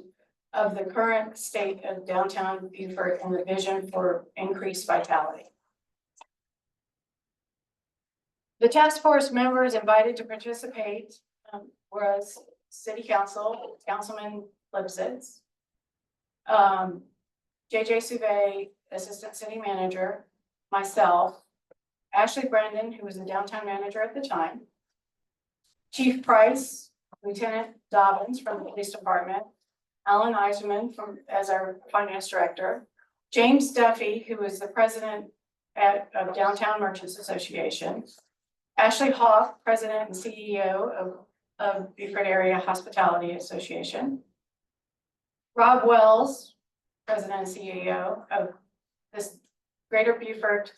of the current state of downtown Beaufort and the vision for increased vitality. The task force members invited to participate was City Council, Councilman Lipsitz, JJ Suve, Assistant City Manager, myself, Ashley Brendan, who was the downtown manager at the time, Chief Price, Lieutenant Dobbins from the Police Department, Alan Eiserman as our Finance Director, James Duffy, who was the President of Downtown Merchants Association, Ashley Hoff, President and CEO of Beaufort Area Hospitality Association, Rob Wells, President and CEO of this Greater Beaufort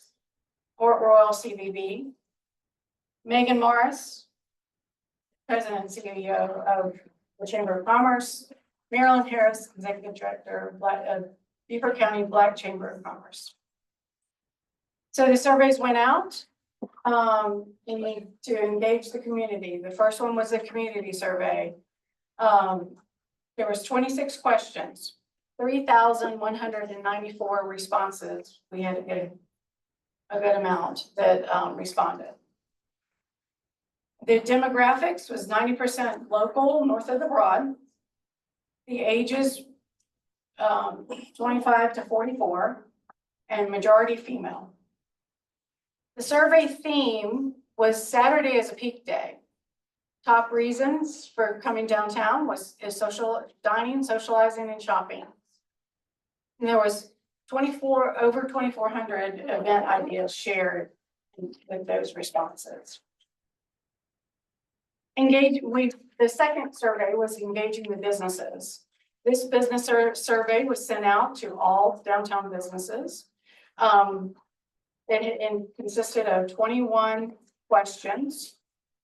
Port Royal CVB, Megan Morris, President and CEO of the Chamber of Commerce, Marilyn Harris, Executive Director of Beaufort County Black Chamber of Commerce. So the surveys went out to engage the community. The first one was a community survey. There was 26 questions, 3,194 responses. We had a good amount that responded. The demographics was 90% local, north of the Broad. The ages 25 to 44 and majority female. The survey theme was Saturday as a peak day. Top reasons for coming downtown is social dining, socializing, and shopping. And there was over 2,400 event ideas shared with those responses. The second survey was engaging the businesses. This business survey was sent out to all downtown businesses. It consisted of 21 questions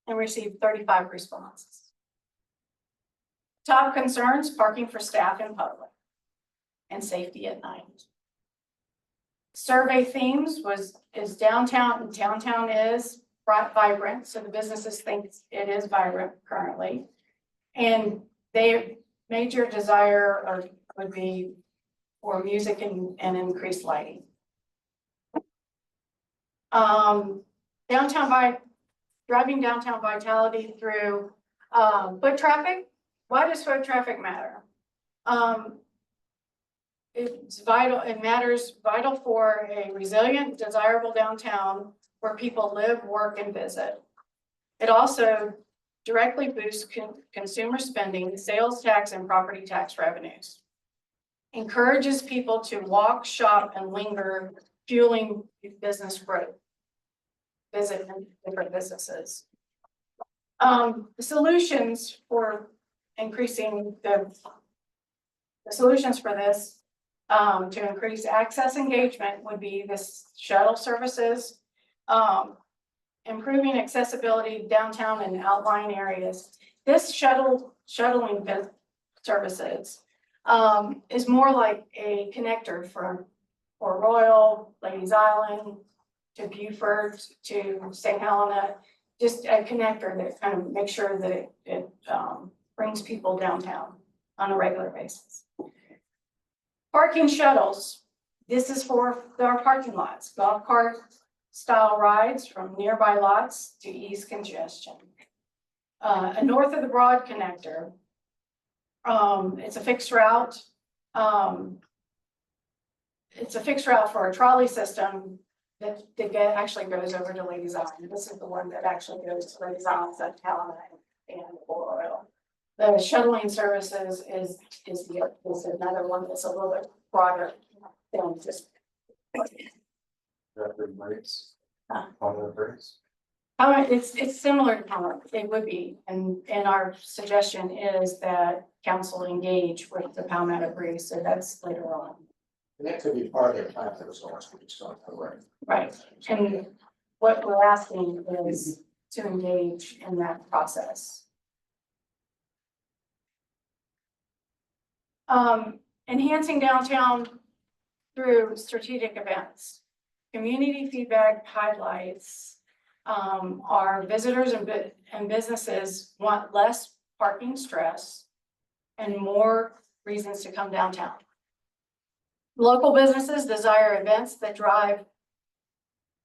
and received 35 responses. Top concerns: parking for staff in public and safety at night. Survey themes is downtown. Downtown is vibrant, so the businesses think it is vibrant currently, and their major desire would be for music and increased lighting. Driving downtown vitality through foot traffic. Why does foot traffic matter? It's vital. It matters vital for a resilient, desirable downtown where people live, work, and visit. It also directly boosts consumer spending, sales tax, and property tax revenues. Encourages people to walk, shop, and linger, fueling business growth. Visit different businesses. The solutions for increasing the solutions for this to increase access engagement would be this shuttle services, improving accessibility downtown and outlying areas. This shuttling services is more like a connector for Royal, Ladies Island, to Beaufort, to St. Helena, just a connector that kind of makes sure that it brings people downtown on a regular basis. Parking shuttles. This is for our parking lots, golf cart style rides from nearby lots to ease congestion. A north of the Broad connector. It's a fixed route. It's a fixed route for a trolley system that actually goes over to Ladies Island. This is the one that actually goes to Ladies Island, St. Helena, and oil. The shuttling services is another one that's a little bit broader than just. Rapid rates. Huh. On the rates. It's similar to PALMET, it would be, and our suggestion is that council engage with the PALMET agree, so that's later on. And that could be part of their plan for the source, we just don't know, right? Right, and what we're asking is to engage in that process. Enhancing downtown through strategic events. Community feedback highlights our visitors and businesses want less parking stress and more reasons to come downtown. Local businesses desire events that drive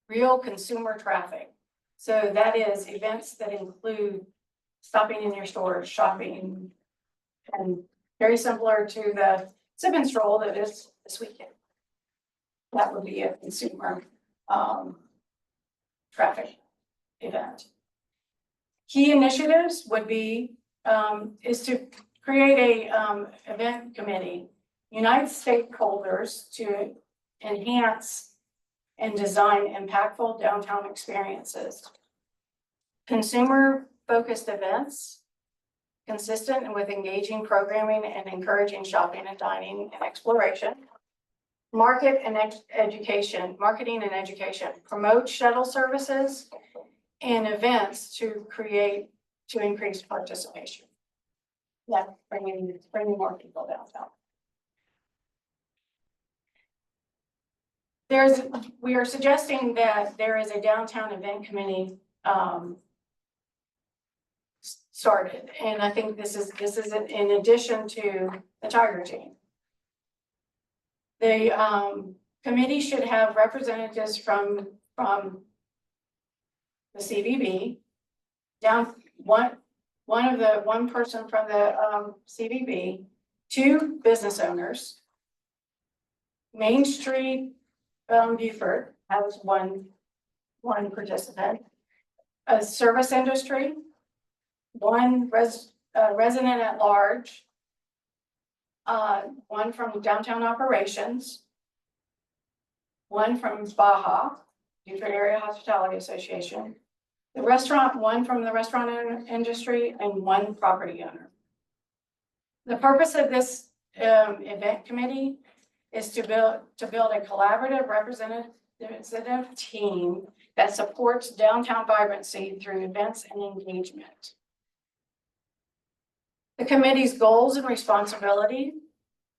real consumer traffic. So that is events that include stopping in your store, shopping, and very similar to the sip and stroll that is this weekend. That would be a consumer traffic event. Key initiatives would be is to create a event committee, unite stakeholders to enhance and design impactful downtown experiences. Consumer-focused events, consistent and with engaging programming and encouraging shopping and dining and exploration. Marketing and education, promote shuttle services and events to increase participation. Yeah, bringing more people downtown. We are suggesting that there is a downtown event committee started, and I think this is in addition to the Tiger Team. The committee should have representatives from the CVB, one person from the CVB, 2 business owners. Main Street Beaufort has one participant, a service industry, one resident at large, one from downtown operations, one from Baja, Beaufort Area Hospitality Association, one from the restaurant industry, and one property owner. The purpose of this event committee is to build a collaborative representative team that supports downtown vibrancy through events and engagement. The committee's goals and responsibility: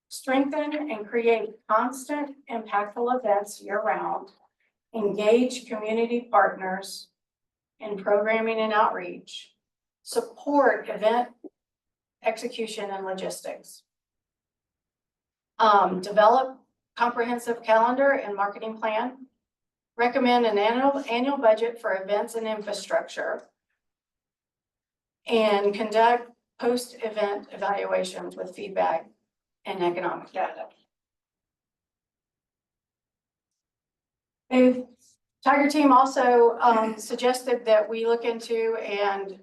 strengthen and create constant, impactful events year-round, engage community partners in programming and outreach, support event execution and logistics, develop comprehensive calendar and marketing plan, recommend an annual budget for events and infrastructure, and conduct post-event evaluations with feedback and economic data. The Tiger Team also suggested that we look into and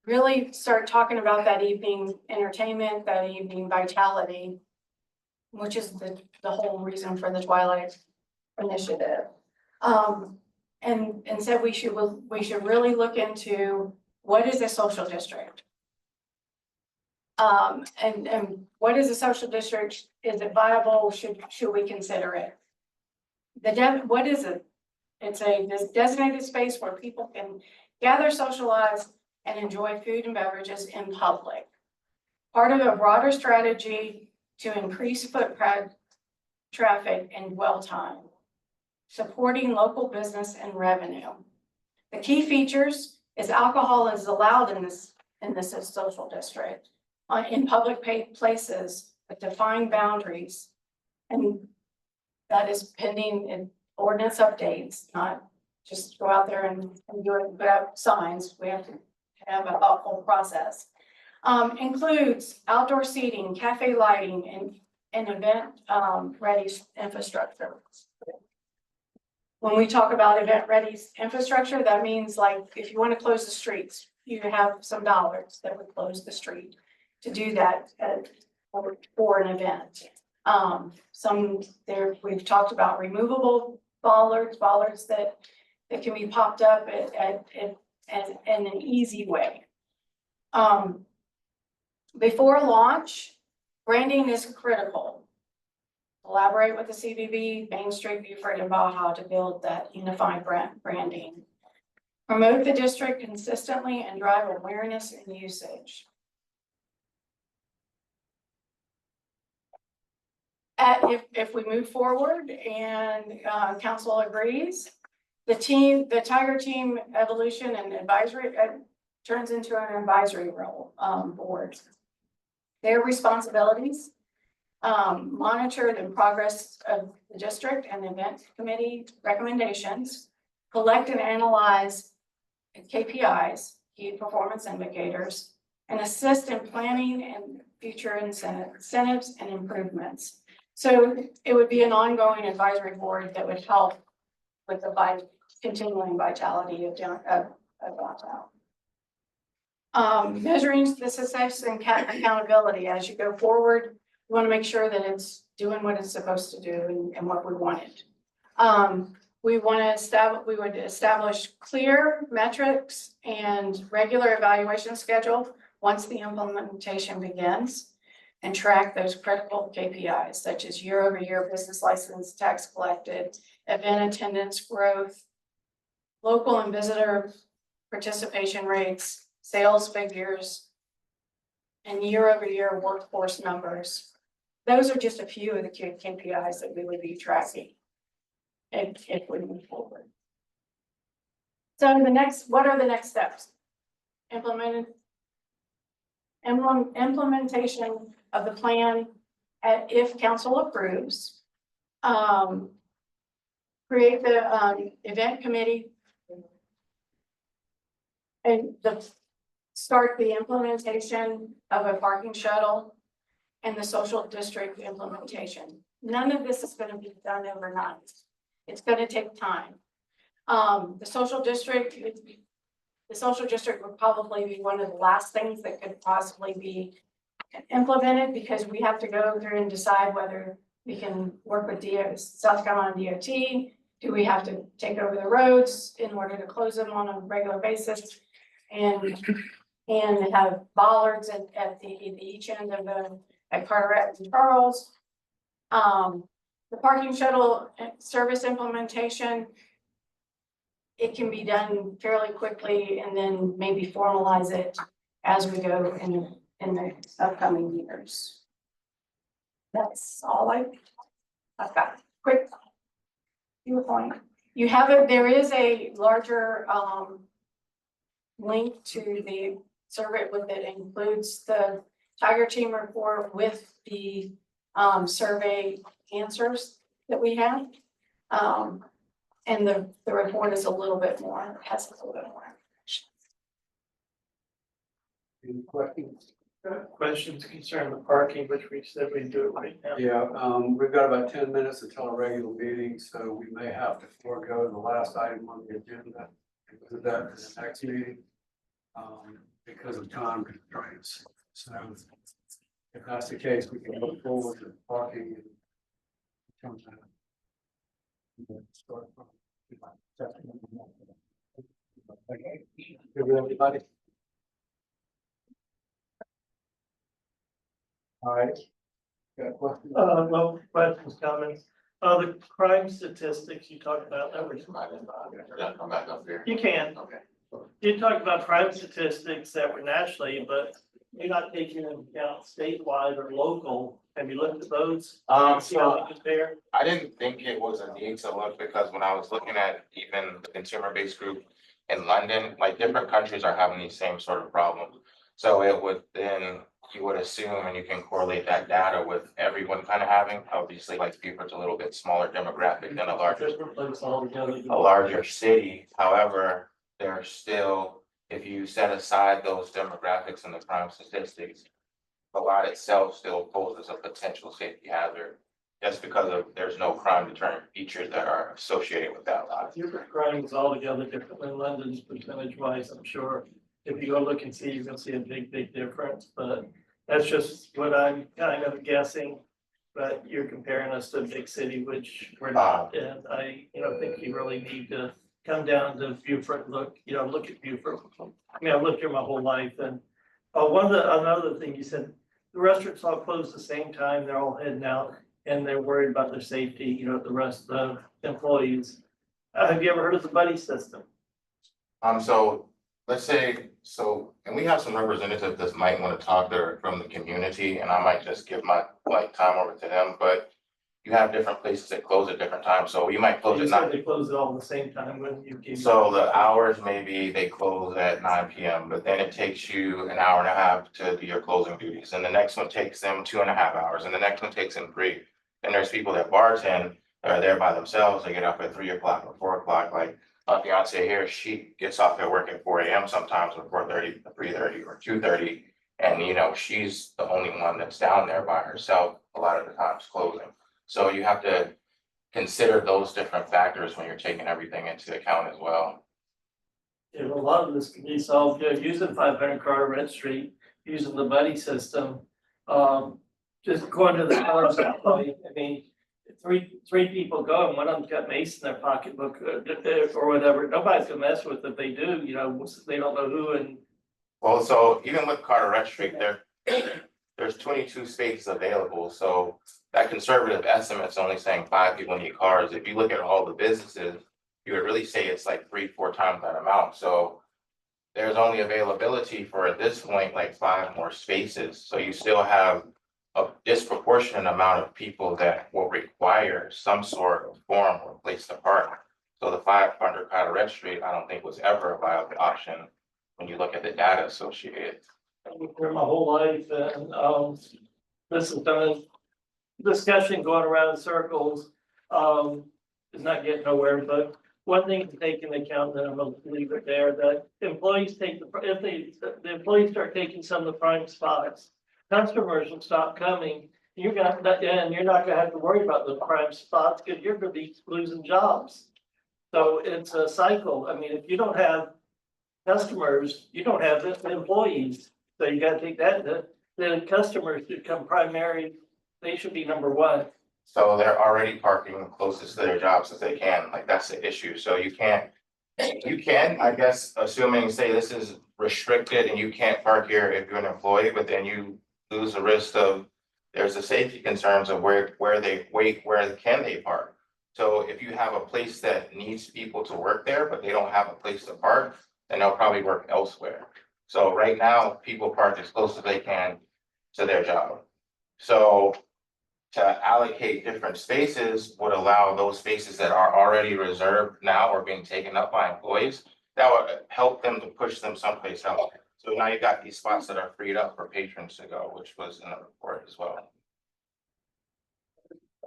really start talking about that evening entertainment, that evening vitality, which is the whole reason for the Twilight Initiative. And said we should really look into what is a social district. And what is a social district? Is it viable? Should we consider it? What is it? It's this designated space where people can gather, socialize, and enjoy food and beverages in public. Part of a broader strategy to increase foot traffic and dwell time, supporting local business and revenue. The key features is alcohol is allowed in this social district in public places with defined boundaries, and that is pending in ordinance updates, not just go out there and do it, put out signs. We have to have a thoughtful process. Includes outdoor seating, cafe lighting, and event ready infrastructure. When we talk about event ready infrastructure, that means like if you want to close the streets, you have some dollars that would close the street to do that for an event. Some there, we've talked about removable bollards that can be popped up in an easy way. Before launch, branding is critical. Collaborate with the CVB, Main Street, Beaufort, and Baja to build that unified branding. Promote the district consistently and drive awareness and usage. If we move forward and council agrees, the Tiger Team Evolution and Advisory turns into an advisory role board. Their responsibilities, monitor the progress of the district and event committee recommendations, collect and analyze KPIs, key performance indicators, and assist in planning and future incentives and improvements. So it would be an ongoing advisory board that would help with the continuing vitality of downtown. Measuring the success and accountability as you go forward. We want to make sure that it's doing what it's supposed to do and what we want it. We would establish clear metrics and regular evaluation schedule once the implementation begins, and track those critical KPIs such as year-over-year business license, tax collected, event attendance growth, local and visitor participation rates, sales figures, and year-over-year workforce numbers. Those are just a few of the KPIs that we would be tracking if we move forward. So what are the next steps? Implementation of the plan if council approves. Create the event committee and start the implementation of a parking shuttle and the social district implementation. None of this is going to be done overnight. It's going to take time. The social district would probably be one of the last things that could possibly be implemented, because we have to go through and decide whether we can work with South Carolina DOT. Do we have to take over the roads in order to close them on a regular basis and have bollards at each end of at Carteret and Charles? The parking shuttle service implementation, it can be done fairly quickly, and then maybe formalize it as we go in the upcoming years. That's all I've got. Quick point. There is a larger link to the survey that includes the Tiger Team report with the survey answers that we have. And the report is a little bit more, has a little bit more. Any questions? Questions concern the parking, which we said we'd do it right now. Yeah, we've got about 10 minutes until our regular meeting, so we may have to forego the last item on the agenda and put that to the next meeting because of time constraints. So if that's the case, we can look forward to parking and start from. Okay, good, everybody. All right. Got a question? Well, questions, comments. The crime statistics you talked about, that was. Come back up here. You can. Okay. You talked about crime statistics that were nationally, but you're not taking into account statewide or local. Have you looked at those? See how they compare? I didn't think it was a need to look, because when I was looking at even the consumer-based group in London, like different countries are having these same sort of problems. So it would then, you would assume, and you can correlate that data with everyone kind of having, obviously like Beaufort's a little bit smaller demographic than a larger city. However, there's still, if you set aside those demographics and the crime statistics, the lot itself still poses a potential safety hazard, just because of there's no crime deterrent features that are associated with that lot. Beaufort crime is altogether different than London's percentage wise, I'm sure. if you go look and see, you're gonna see a big difference, but that's just what I'm kind of guessing. But you're comparing us to a big city, which we're not, and I, think you really need to come down to Beaufort, look at Beaufort. I mean, I've lived here my whole life, and another thing you said, the restaurants all close the same time, they're all heading out, and they're worried about their safety, the rest of the employees. Have you ever heard of the buddy system? So let's say, and we have some representatives that might want to talk there from the community, and I might just give my time over to them, but you have different places that close at different times, so you might close You at said 9. they close it all at the same time when you give. So the hours, maybe they close at 9 p.m., but then it takes you an hour and a half to do your closing duties. And the next one takes them 2.5 hours, and the next one takes them 3. And there's people that bartend that are there by themselves. They get up at 3 o'clock or 4 o'clock. Like my fiance here, she gets off at work at 4 a.m. sometimes, or 4:30, 3:30, or 2:30. And she's the only one that's down there by herself a lot of the times closing. So you have to consider those different factors when you're taking everything into account as well. Yeah, a lot of this can be solved, using 500 Carteret Street, using the buddy system. Just going to the cars that way, I mean, three people go and one of them's got mace in their pocketbook or whatever, nobody's gonna mess with it. If they do, they don't know who. And well, so even with Carteret Street, there's 22 spaces available, so that conservative estimate's only saying 5 people need cars. If you look at all the businesses, you would really say it's like 3-4 times that amount. So there's only availability for, at this point, like 5 more spaces. So you still have a disproportionate amount of people that will require some sort of form or place to park. So the 500 Carteret Street, I don't think was ever a viable option when you look at the data associated. I've been here my whole life, and this has done discussion going around in circles, is not getting nowhere, but one thing to take into account, and I'm gonna leave it there, that employees if the employees start taking some of the prime spots, customers will stop coming. You're not gonna have to worry about the prime spots, because you're gonna be losing jobs. So it's a cycle. I mean, if you don't have customers, you don't have the employees, so you gotta take that, the customers become primary. They should be number one. So they're already parking closest to their jobs as they can, like that's the issue, so you can, I guess, assuming, say this is restricted and you can't park here if you're an employee, but then you lose the risk of, there's the safety concerns of where can they park? So if you have a place that needs people to work there, but they don't have a place to park, then they'll probably work elsewhere. So right now, people park as close as they can to their job. So to allocate different spaces would allow those spaces that are already reserved now or being taken up by employees. That would help them to push them someplace else. So now you've got these spots that are freed up for patrons to go, which was in the report as well.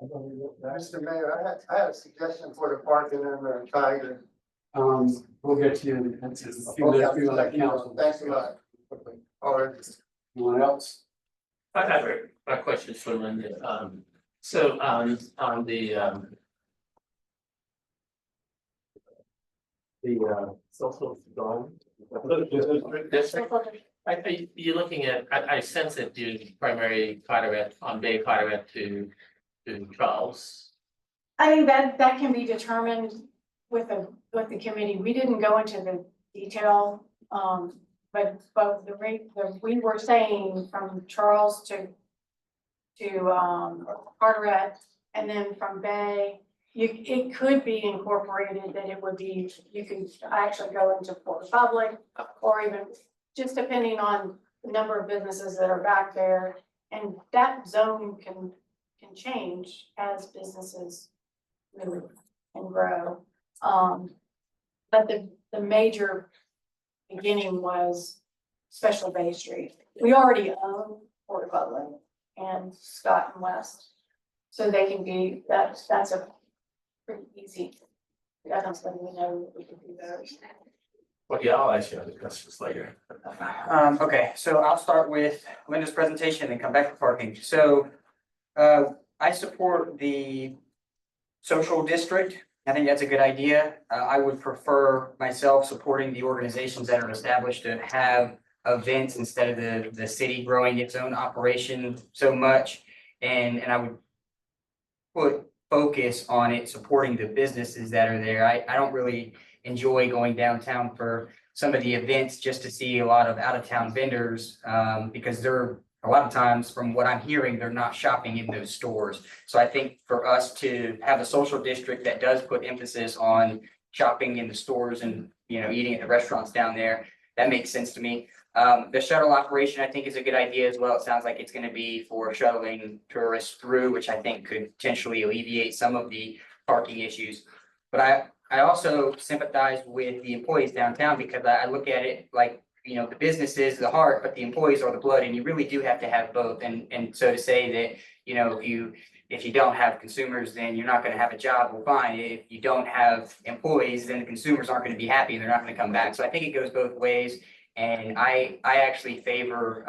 Mr. Mayor, I have a suggestion for the parking in the Tiger. We'll get to you in a few minutes, we will let council. Thanks a lot. All right, anyone else? I have a question for Linda. So on the social zone. You're looking at, I sense that you primary Carteret on Bay Carteret to Charles. I think that can be determined with the committee. We didn't go into the detail, but the rate that we were saying from Charles to Carteret, and then from Bay, it could be incorporated that it would be, you can actually go into Port Republic, or even just depending on the number of businesses that are back there, and that zone can change as businesses move and grow. But the major beginning was Special Bay Street. We already own Port Republic and Scott and West, so they can be, that's a pretty easy. I don't think we know we can do those. Well, yeah, I'll ask you other questions later. Okay, so I'll start with Linda's presentation and come back to parking. So I support the social district I think that's a good idea. I would prefer myself supporting the organizations that are established to have events instead of the city growing its own operation so much. And I would put focus on it, supporting the businesses that are there. I don't really enjoy going downtown for some of the events just to see a lot of out-of-town vendors, because they're, a lot of times, from what I'm hearing, they're not shopping in those stores. So I think for us to have a social district that does put emphasis on shopping in the stores and, you know, eating at the restaurants down there, that makes sense to me. The shuttle operation, I think, is a good idea as well. It sounds like it's gonna be for shuttling tourists through, which I think could potentially alleviate some of the parking issues. But I also sympathize with the employees downtown, because I look at it like, you know, the business is the heart, but the employees are the blood, and you really do have to have both. And so to say that, you know, if you don't have consumers, then you're not gonna have a job, well, fine. If you don't have employees, then the consumers aren't gonna be happy and they're not gonna come back. So I think it goes both ways. And I actually favor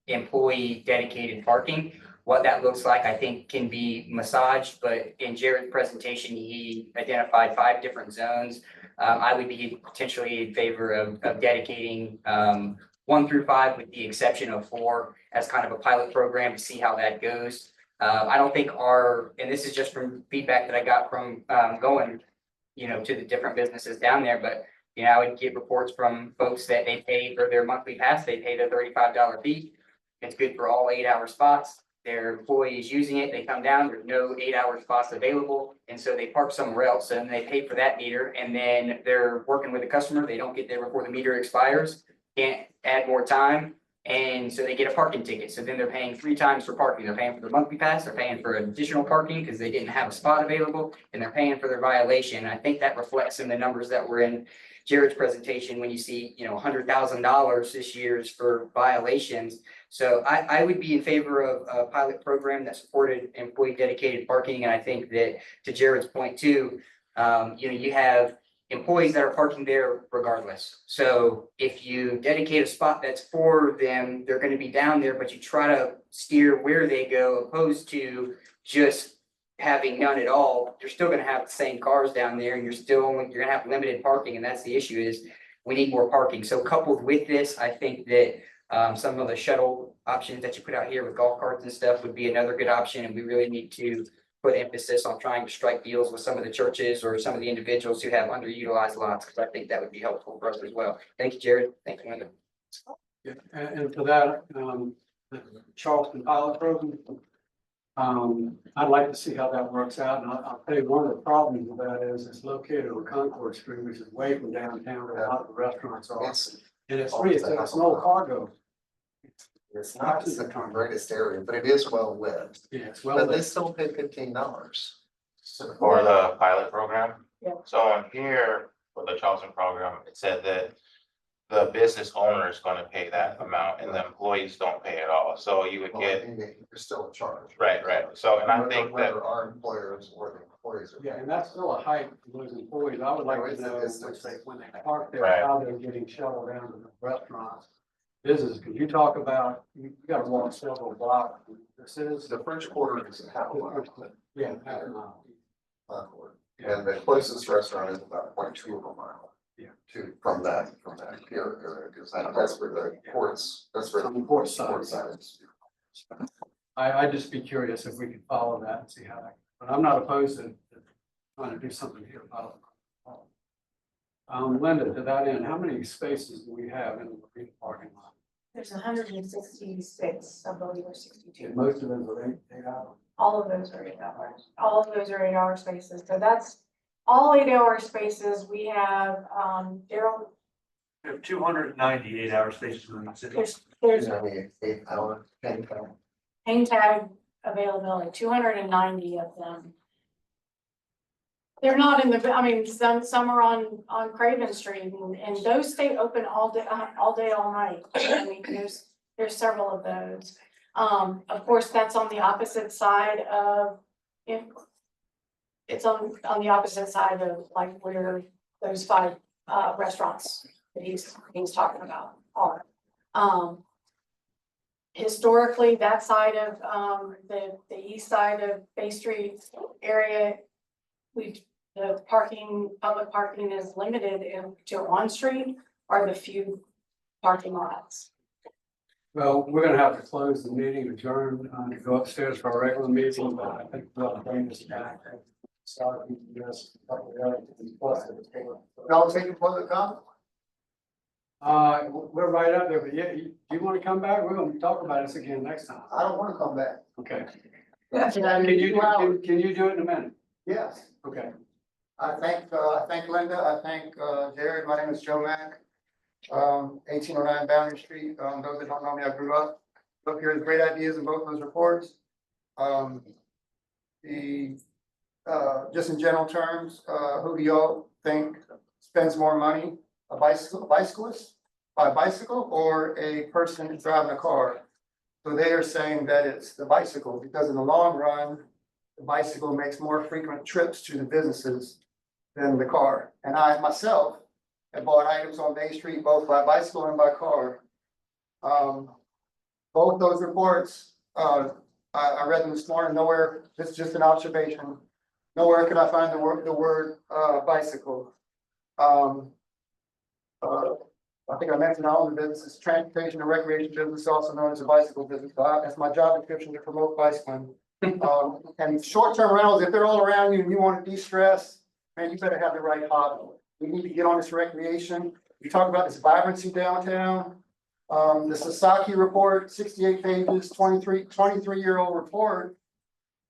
employee dedicated parking. What that looks like, I think, can be massaged, but in Jared's presentation, he identified 5 different zones. I would be potentially in favor of dedicating 1 through 5, with the exception of 4, as kind of a pilot program to see how that goes. I don't think and this is just from feedback that I got from going, you know, to the different businesses down there, but you know, I would get reports from folks that they pay for their monthly pass, they pay the $35 fee. It's good for all 8-hour spots. Their employee is using it, they come down, there's no 8-hour spots available, and so they park somewhere else, and they pay for that meter, and then they're working with a customer, they don't get there before the meter expires, can't add more time, and so they get a parking ticket. So then they're paying 3 times for parking. They're paying for their monthly pass, they're paying for additional parking because they didn't have a spot available, and they're paying for their violation. I think that reflects in the numbers that were in Jared's presentation, when you see, you know, $100,000 this year is for violations. So I would be in favor of a pilot program that supported employee dedicated parking. And I think that, to Jared's point too, you know, you have employees that are parking there regardless. So if you dedicate a spot that's for them, they're going to be down there, but you try to steer where they go, opposed to just having none at all. You're still going to have the same cars down there, and you're going to have limited parking. And that's the issue, is we need more parking. So coupled with this, I think that some of the shuttle options that you put out here with golf carts and stuff would be another good option. And we really need to put emphasis on trying to strike deals with some of the churches or some of the individuals who have underutilized lots, because I think that would be helpful for us as well. Thank you, Jared. Thank you, Linda. Yeah, and for that, the Charleston pilot program, I'd like to see how that works out. And I'll tell you, one of the problems with that is it's located on Concord Street, which is way from downtown where a lot of the restaurants are. And it's free, it's an old cargo. It's not the greatest area, but it is well lit. Yeah, it's well But they lit. still pay $15. For the pilot program. Yeah. So on here, for the Charleston program, it said that the business owner is gonna pay that amount and the employees don't pay at all. So you would get, You're still in charge. right. So, and I think that, Whether our employers or the employees are. Yeah, and that's still a hike for those employees. I would like to know when they park there, Right. how they're getting shuttled down to the restaurants. Business, because you talk about, you gotta walk several blocks. This is. The French Quarter is a half a mile. Yeah, half a mile. Concord. And the closest restaurant is about 0.2 of a mile. Yeah. From that pier area, because that's where the ports, that's where On the port side. port side is. I'd just be curious if we could follow that and see how that, but I'm not opposed to trying to do something here about it. Linda, to that end, how many spaces do we have in the marina parking lot? There's 166, I believe, or 62. And most of them are 8 hours. All of those are 8 hours. All of those are 8-hour spaces. So that's all 8-hour spaces. We have, Daryl, We have 298 hour spaces in the city. there's only 8 hour, 10 hour. hang tag availability, 290 of them. They're not in the, I mean, some are on Craven Street, and those stay open all day, all night. I mean, there's several of those. Of course, that's on the opposite side of, it's on the opposite side of like where those 5 restaurants that he's talking about are. Historically, that side of the east side of Bay Street area, we've the parking, public parking is limited to on street or the few parking lots. Well, we're gonna have to close the meeting, adjourn, to go upstairs for our regular meeting, but I think we'll bring this back. Start this. Y'all taking public comment? We're right up there, but yeah, you wanna come back? We're gonna talk about this again next time. I don't wanna come back. Okay. Yes. Can you do it in a minute? Yes. Okay. I thank Linda, I thank, Jared, my name is Joe Mack. 1809 Boundary Street, those that don't know me, I grew up here with great ideas in both those reports. Just in general terms, who do y'all think spends more money? A bicyclist, by a bicycle, or a person driving a car? So they are saying that it's the bicycle, because in the long run, the bicycle makes more frequent trips to the businesses than the car. And I myself have bought items on Bay Street, both by bicycle and by car. Both those reports, I read them this morning, nowhere, this is just an observation. Nowhere could I find the word bicycle. I think I mentioned all the businesses, transportation and recreation business, also known as a bicycle business. That's my job description, to promote bicycling. And short-term rentals, if they're all around you and you want to de-stress, man, you better have the right hobby. We need to get on this recreation. We talk about this vibrancy downtown. The Sasaki report, 68 pages, 23-year-old report,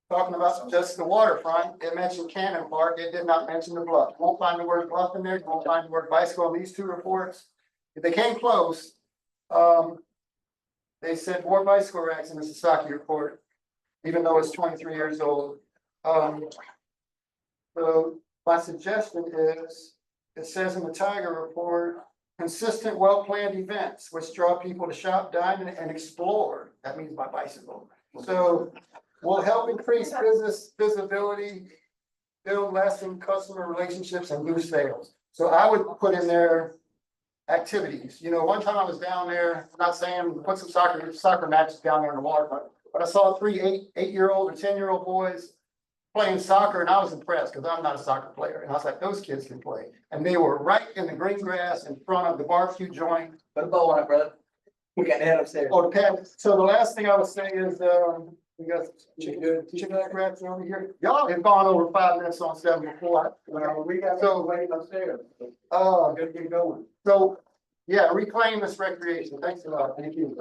talking about just the waterfront. It mentioned Cannon Park. It did not mention the bluff. You won't find the word bluff in there. You won't find the word bicycle in these two reports. If they came close, they said more bicycle racks in the Sasaki report, even though it's 23 years old. So my suggestion is, it says in the Tiger report, consistent, well-planned events which draw people to shop, dine, and explore. That means by bicycle. So will help increase business visibility, build lasting customer relationships, and boost sales. So I would put in there activities. You know, one time I was down there, I'm not saying put some soccer matches down there in the water, but I saw 3 8-year-old or 10-year-old boys playing soccer, and I was impressed because I'm not a soccer player. And I was like, those kids can play. And they were right in the green grass in front of the barbecue joint. Put a bow on it, brother. We got to head upstairs. Oh, the pad. So the last thing I would say is, we got chicken wraps over here. Y'all have gone over 5 minutes on 7 before. We got so waiting upstairs. Oh, good to get going. So, yeah, reclaim this recreation. Thanks a lot. Thank you.